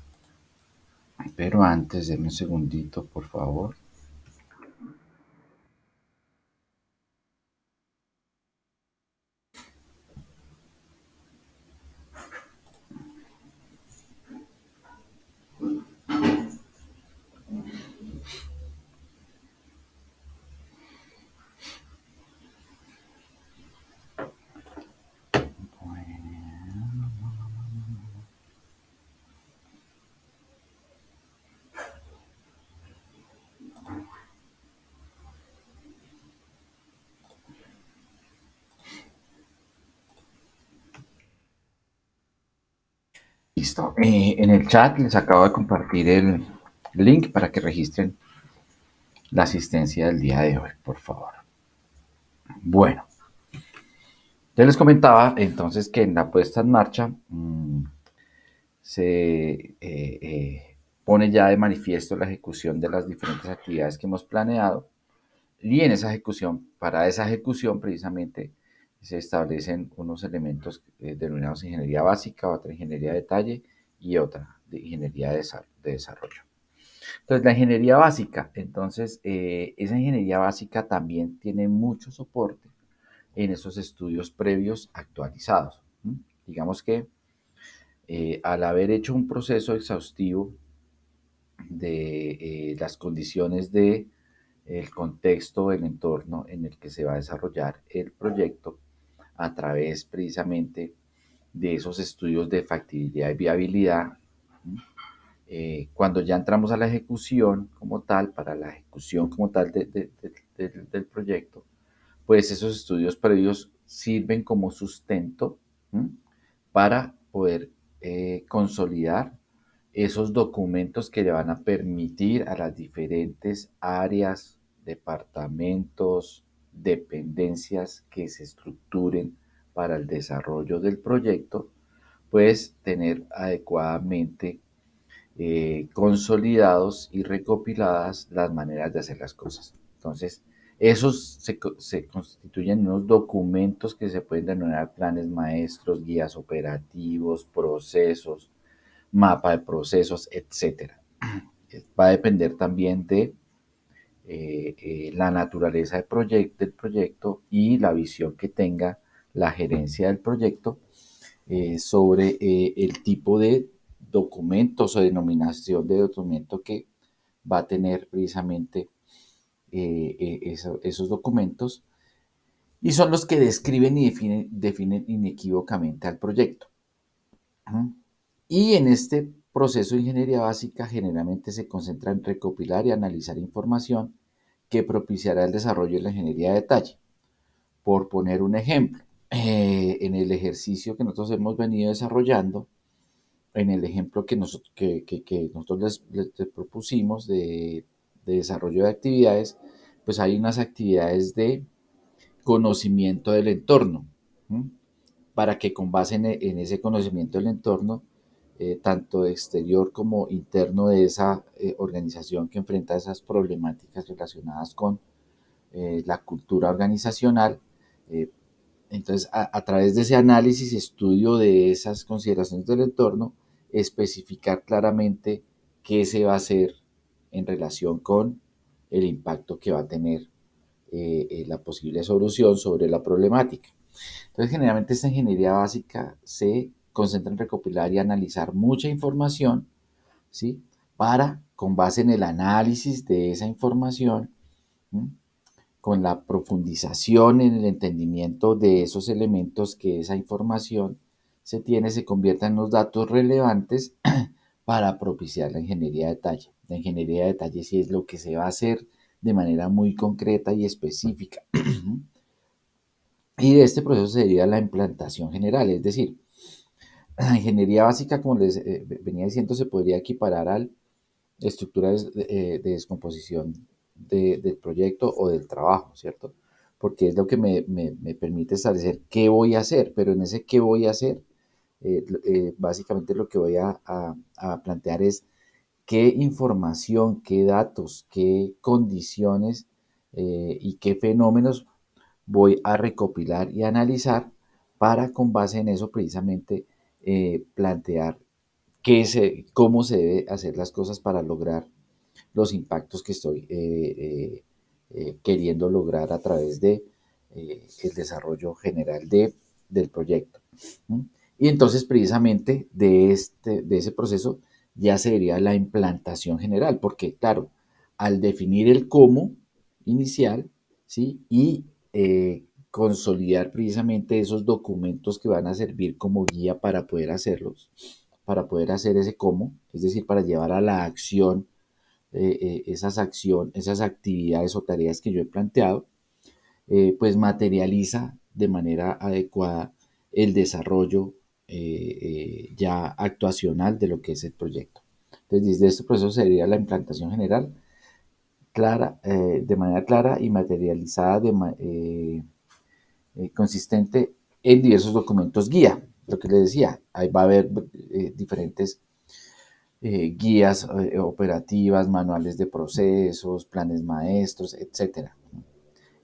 [SPEAKER 1] Pero antes, denme un segundito, por favor. Listo. En el chat les acabo de compartir el link para que registren la asistencia del día de hoy, por favor. Bueno, ya les comentaba entonces que en la puesta en marcha se pone ya de manifiesto la ejecución de las diferentes actividades que hemos planeado y en esa ejecución, para esa ejecución precisamente, se establecen unos elementos denominados ingeniería básica, otra ingeniería de detalle y otra de ingeniería de desarrollo. Entonces, la ingeniería básica, entonces, esa ingeniería básica también tiene mucho soporte en esos estudios previos actualizados. ¿Mm? Digamos que al haber hecho un proceso exhaustivo de las condiciones de el contexto, el entorno en el que se va a desarrollar el proyecto a través precisamente de esos estudios de factibilidad y viabilidad. Cuando ya entramos a la ejecución como tal, para la ejecución como tal del proyecto, pues esos estudios previos sirven como sustento, ¿m? Para poder consolidar esos documentos que le van a permitir a las diferentes áreas, departamentos, dependencias que se estructuren para el desarrollo del proyecto, pues tener adecuadamente consolidados y recopiladas las maneras de hacer las cosas. Entonces, esos se constituyen unos documentos que se pueden denominar planes maestros, guías operativos, procesos, mapa de procesos, etcétera. Va a depender también de la naturaleza del proyecto y la visión que tenga la gerencia del proyecto sobre el tipo de documentos o denominación de documento que va a tener precisamente esos documentos y son los que describen y definen inequívocamente al proyecto. ¿Mm? Y en este proceso de ingeniería básica generalmente se concentra en recopilar y analizar información que propiciará el desarrollo de la ingeniería de detalle. Por poner un ejemplo, en el ejercicio que nosotros hemos venido desarrollando, en el ejemplo que nosotros les propusimos de desarrollo de actividades, pues hay unas actividades de conocimiento del entorno, ¿m? Para que con base en ese conocimiento del entorno, tanto exterior como interno de esa organización que enfrenta esas problemáticas relacionadas con la cultura organizacional, eh, entonces, a través de ese análisis y estudio de esas consideraciones del entorno, especificar claramente qué se va a hacer en relación con el impacto que va a tener la posible solución sobre la problemática. Entonces, generalmente esta ingeniería básica se concentra en recopilar y analizar mucha información, ¿sí? Para, con base en el análisis de esa información, ¿sí? Con la profundización en el entendimiento de esos elementos que esa información se tiene, se convierta en los datos relevantes para propiciar la ingeniería de detalle. La ingeniería de detalle sí es lo que se va a hacer de manera muy concreta y específica. Y de este proceso sería la implantación general, es decir, la ingeniería básica, como les venía diciendo, se podría equiparar al estructuras de descomposición del proyecto o del trabajo, ¿cierto? Porque es lo que me permite establecer qué voy a hacer, pero en ese qué voy a hacer, básicamente lo que voy a plantear es qué información, qué datos, qué condiciones y qué fenómenos voy a recopilar y analizar para con base en eso precisamente plantear cómo se debe hacer las cosas para lograr los impactos que estoy queriendo lograr a través de el desarrollo general del proyecto. ¿Mm? Y entonces precisamente de ese proceso ya sería la implantación general, porque claro, al definir el cómo inicial, ¿sí? Y consolidar precisamente esos documentos que van a servir como guía para poder hacerlos, para poder hacer ese cómo, es decir, para llevar a la acción esas actividades o tareas que yo he planteado, pues materializa de manera adecuada el desarrollo ya actuacional de lo que es el proyecto. Entonces, desde este proceso sería la implantación general, clara, de manera clara y materializada, consistente en diversos documentos guía. Lo que les decía, ahí va a haber diferentes guías operativas, manuales de procesos, planes maestros, etcétera,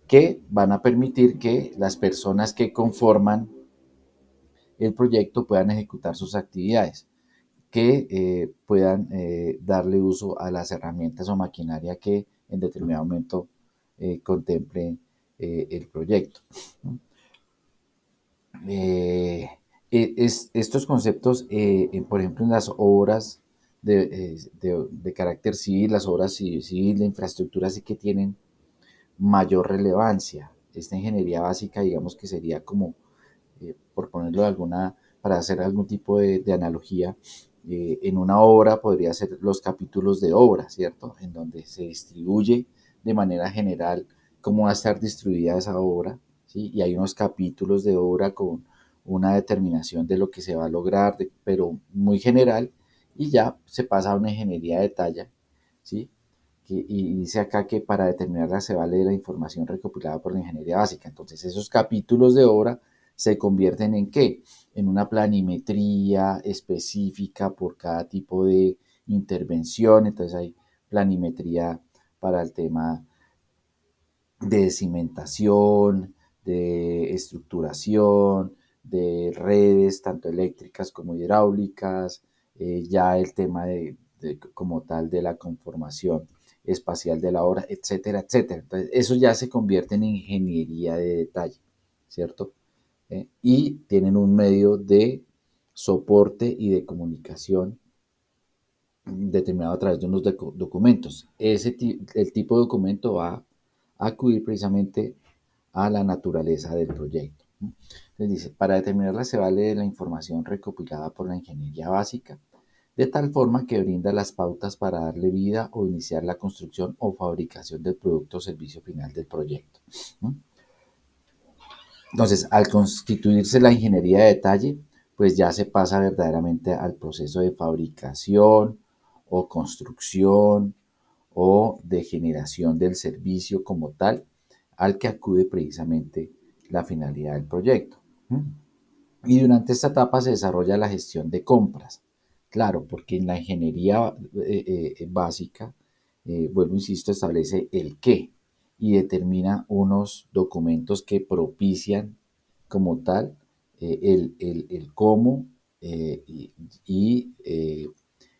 [SPEAKER 1] que van a permitir que las personas que conforman el proyecto puedan ejecutar sus actividades, que puedan darle uso a las herramientas o maquinaria que en determinado momento contemple el proyecto. Eh, Estos conceptos, por ejemplo, en las obras de carácter civil, las obras civil, de infraestructura, sí que tienen mayor relevancia. Esta ingeniería básica, digamos que sería como, por ponerlo de alguna, para hacer algún tipo de analogía, en una obra podría ser los capítulos de obra, ¿cierto? En donde se distribuye de manera general cómo va a estar distribuida esa obra, ¿sí? Y hay unos capítulos de obra con una determinación de lo que se va a lograr, pero muy general, y ya se pasa a una ingeniería de detalle, ¿sí? Y dice acá que para determinarla se vale la información recopilada por la ingeniería básica. Entonces, esos capítulos de obra se convierten en ¿qué? En una planimetría específica por cada tipo de intervención. Entonces, hay planimetría para el tema de cimentación, de estructuración, de redes, tanto eléctricas como hidráulicas, ya el tema como tal de la conformación espacial de la obra, etcétera, etcétera. Entonces, eso ya se convierte en ingeniería de detalle, ¿cierto? Y tienen un medio de soporte y de comunicación determinado a través de unos documentos. El tipo de documento va a acudir precisamente a la naturaleza del proyecto. Entonces dice, para determinarla se vale de la información recopilada por la ingeniería básica, de tal forma que brinda las pautas para darle vida o iniciar la construcción o fabricación del producto o servicio final del proyecto. Entonces, al constituirse la ingeniería de detalle, pues ya se pasa verdaderamente al proceso de fabricación o construcción o de generación del servicio como tal, al que acude precisamente la finalidad del proyecto. Y durante esta etapa se desarrolla la gestión de compras. Claro, porque en la ingeniería básica, vuelvo, insisto, establece el qué y determina unos documentos que propician como tal el cómo y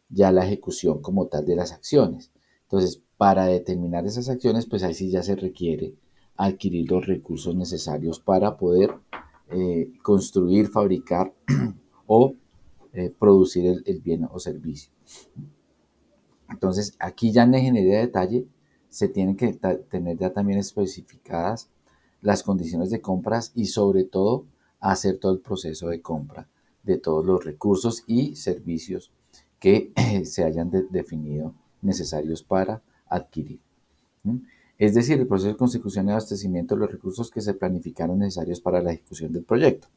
[SPEAKER 1] ya la ejecución como tal de las acciones. Entonces, para determinar esas acciones, pues ahí sí ya se requiere adquirir los recursos necesarios para poder construir, fabricar o producir el bien o servicio. Entonces, aquí ya en la ingeniería de detalle se tienen que tener ya también especificadas las condiciones de compras y sobre todo hacer todo el proceso de compra de todos los recursos y servicios que se hayan definido necesarios para adquirir. ¿Mm? Es decir, el proceso de consecución y abastecimiento de los recursos que se planificaron necesarios para la ejecución del proyecto.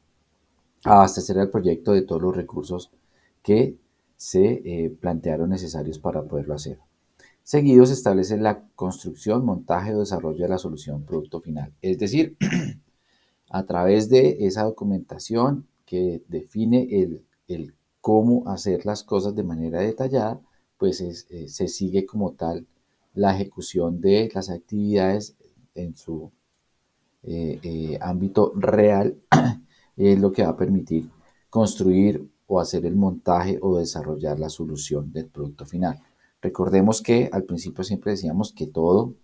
[SPEAKER 1] Abastecer al proyecto de todos los recursos que se plantearon necesarios para poderlo hacer. Seguido se establece la construcción, montaje o desarrollo de la solución producto final. Es decir, a través de esa documentación que define el cómo hacer las cosas de manera detallada, pues se sigue como tal la ejecución de las actividades en su ámbito real, es lo que va a permitir construir o hacer el montaje o desarrollar la solución del producto final. Recordemos que al principio siempre decíamos que todo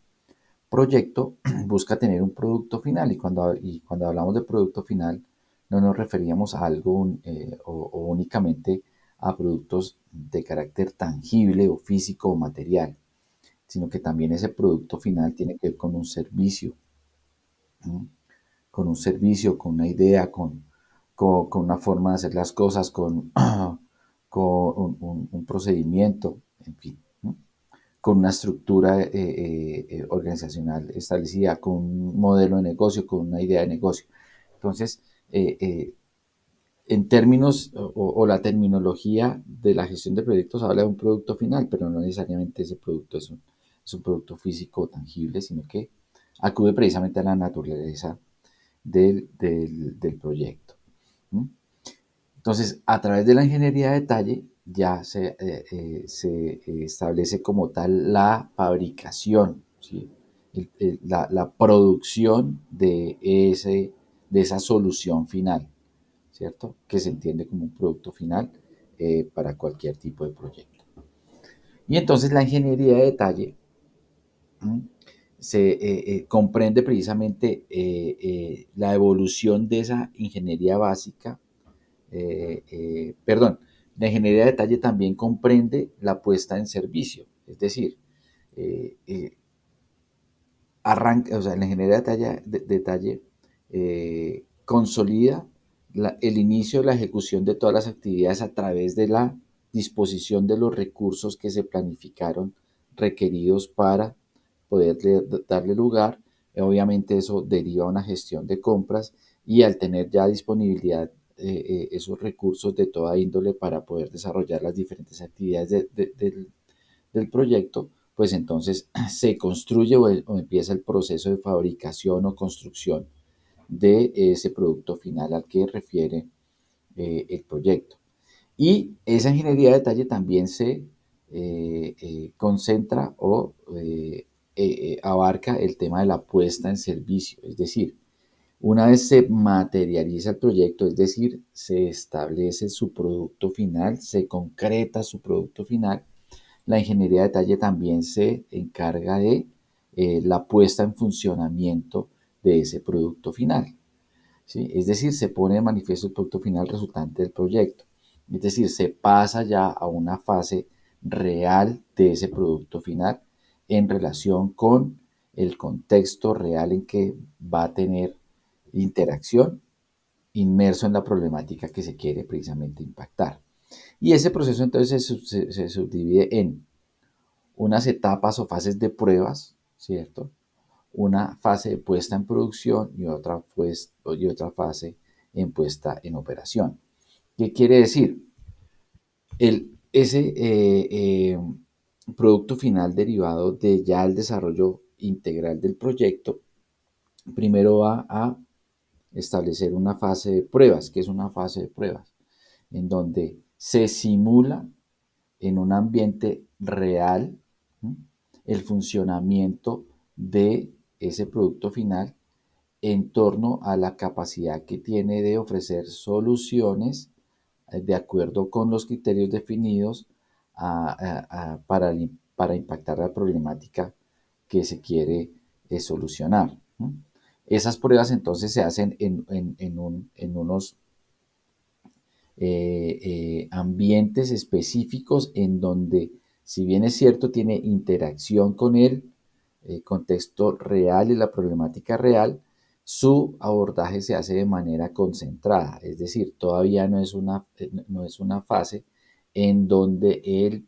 [SPEAKER 1] proyecto busca tener un producto final y cuando hablamos de producto final no nos referíamos a algo o únicamente a productos de carácter tangible o físico o material, sino que también ese producto final tiene que ver con un servicio, ¿no? Con un servicio, con una idea, con una forma de hacer las cosas, con un procedimiento, en fin, ¿no? Con una estructura organizacional establecida, con un modelo de negocio, con una idea de negocio. Entonces, eh, eh, en términos o la terminología de la gestión de proyectos habla de un producto final, pero no necesariamente ese producto es un producto físico o tangible, sino que acude precisamente a la naturaleza del proyecto. ¿Mm? Entonces, a través de la ingeniería de detalle ya se establece como tal la fabricación, ¿sí? La producción de esa solución final, ¿cierto? Que se entiende como un producto final para cualquier tipo de proyecto. Y entonces la ingeniería de detalle, ¿m? Comprende precisamente la evolución de esa ingeniería básica. Perdón, la ingeniería de detalle también comprende la puesta en servicio, es decir, eh, eh, arranca, o sea, la ingeniería de detalle consolida el inicio de la ejecución de todas las actividades a través de la disposición de los recursos que se planificaron requeridos para poder darle lugar. Obviamente eso deriva a una gestión de compras y al tener ya disponibilidad esos recursos de toda índole para poder desarrollar las diferentes actividades del proyecto, pues entonces se construye o empieza el proceso de fabricación o construcción de ese producto final al que refiere el proyecto. Y esa ingeniería de detalle también se concentra o abarca el tema de la puesta en servicio, es decir, una vez se materializa el proyecto, es decir, se establece su producto final, se concreta su producto final, la ingeniería de detalle también se encarga de la puesta en funcionamiento de ese producto final, ¿sí? Es decir, se pone de manifiesto el producto final resultante del proyecto. Es decir, se pasa ya a una fase real de ese producto final en relación con el contexto real en que va a tener interacción inmerso en la problemática que se quiere precisamente impactar. Y ese proceso entonces se subdivide en unas etapas o fases de pruebas, ¿cierto? Una fase de puesta en producción y otra fase en puesta en operación. ¿Qué quiere decir? Ese producto final derivado de ya el desarrollo integral del proyecto, primero va a establecer una fase de pruebas. ¿Qué es una fase de pruebas? En donde se simula en un ambiente real, ¿sí?, el funcionamiento de ese producto final en torno a la capacidad que tiene de ofrecer soluciones de acuerdo con los criterios definidos para impactar la problemática que se quiere solucionar, ¿no? Esas pruebas entonces se hacen en unos ambientes específicos en donde, si bien es cierto, tiene interacción con el contexto real y la problemática real, su abordaje se hace de manera concentrada, es decir, todavía no es una fase en donde el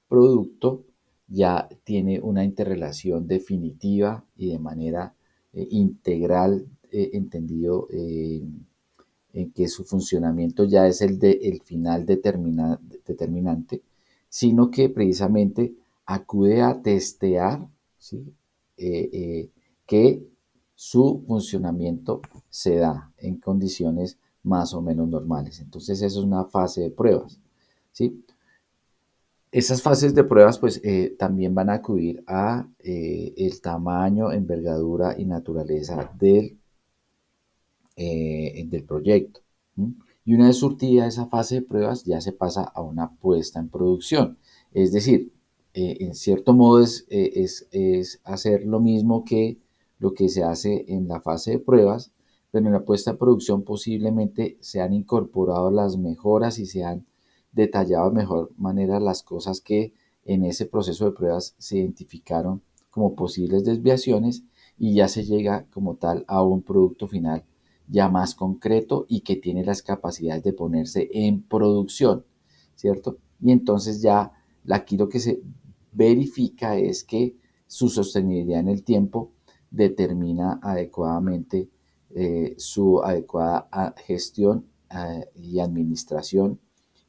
[SPEAKER 1] producto ya tiene una interrelación definitiva y de manera integral, entendido en que su funcionamiento ya es el final determinante, sino que precisamente acude a testear, ¿sí?, que su funcionamiento se da en condiciones más o menos normales. Entonces, eso es una fase de pruebas, ¿sí? Esas fases de pruebas, pues, también van a acudir a el tamaño, envergadura y naturaleza del proyecto, ¿sí?, Y una vez surtida esa fase de pruebas, ya se pasa a una puesta en producción. Es decir, en cierto modo es hacer lo mismo que lo que se hace en la fase de pruebas, pero en la puesta en producción posiblemente se han incorporado las mejoras y se han detallado de mejor manera las cosas que en ese proceso de pruebas se identificaron como posibles desviaciones y ya se llega como tal a un producto final ya más concreto y que tiene las capacidades de ponerse en producción, ¿cierto? Y entonces ya aquí lo que se verifica es que su sostenibilidad en el tiempo determina adecuadamente su adecuada gestión y administración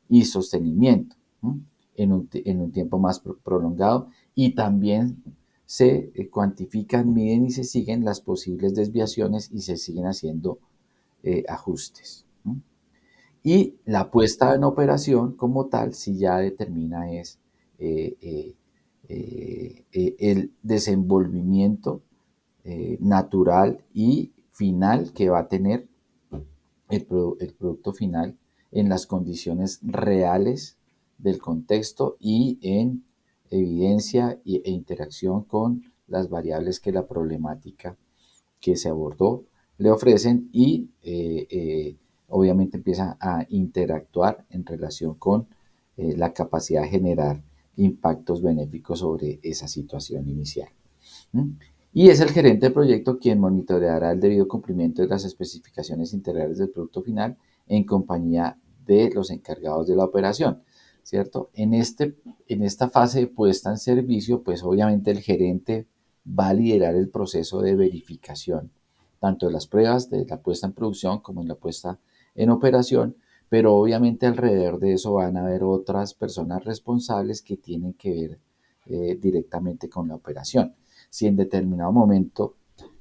[SPEAKER 1] y sostenimiento, ¿no? En un tiempo más prolongado y también se cuantifican, miden y se siguen las posibles desviaciones y se siguen haciendo ajustes, ¿no? Y la puesta en operación como tal, si ya determina es eh, eh, el desenvolvimiento natural y final que va a tener el producto final en las condiciones reales del contexto y en evidencia e interacción con las variables que la problemática que se abordó le ofrecen y obviamente empieza a interactuar en relación con la capacidad de generar impactos benéficos sobre esa situación inicial. ¿Mm? Y es el gerente de proyecto quien monitoreará el debido cumplimiento de las especificaciones integrales del producto final en compañía de los encargados de la operación, ¿cierto? En esta fase de puesta en servicio, pues obviamente el gerente va a liderar el proceso de verificación, tanto de las pruebas de la puesta en producción como en la puesta en operación, pero obviamente alrededor de eso van a haber otras personas responsables que tienen que ver directamente con la operación. Si en determinado momento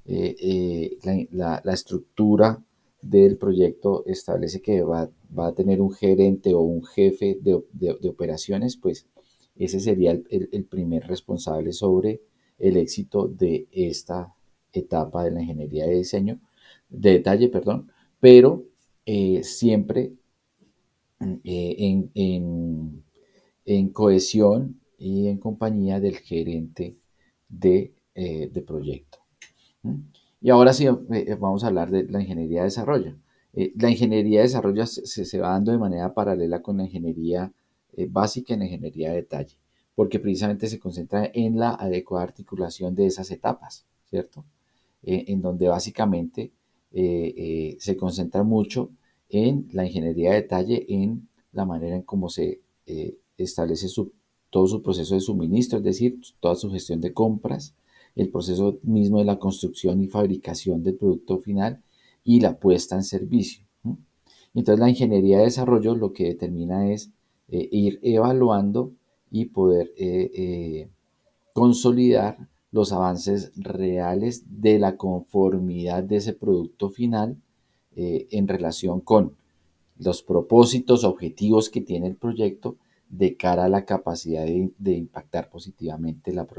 [SPEAKER 1] la estructura del proyecto establece que va a tener un gerente o un jefe de operaciones, pues ese sería el primer responsable sobre el éxito de esta etapa de la ingeniería de diseño, de detalle, perdón, pero siempre en cohesión y en compañía del gerente de proyecto. ¿Mm? Y ahora sí, vamos a hablar de la ingeniería de desarrollo. La ingeniería de desarrollo se va dando de manera paralela con la ingeniería básica y la ingeniería de detalle, porque precisamente se concentra en la adecuada articulación de esas etapas, ¿cierto? En donde básicamente se concentra mucho en la ingeniería de detalle, en la manera en cómo se establece todo su proceso de suministro, es decir, toda su gestión de compras, el proceso mismo de la construcción y fabricación del producto final y la puesta en servicio. ¿No? Entonces la ingeniería de desarrollo lo que determina es ir evaluando y poder consolidar los avances reales de la conformidad de ese producto final en relación con los propósitos, objetivos que tiene el proyecto de cara a la capacidad de impactar positivamente la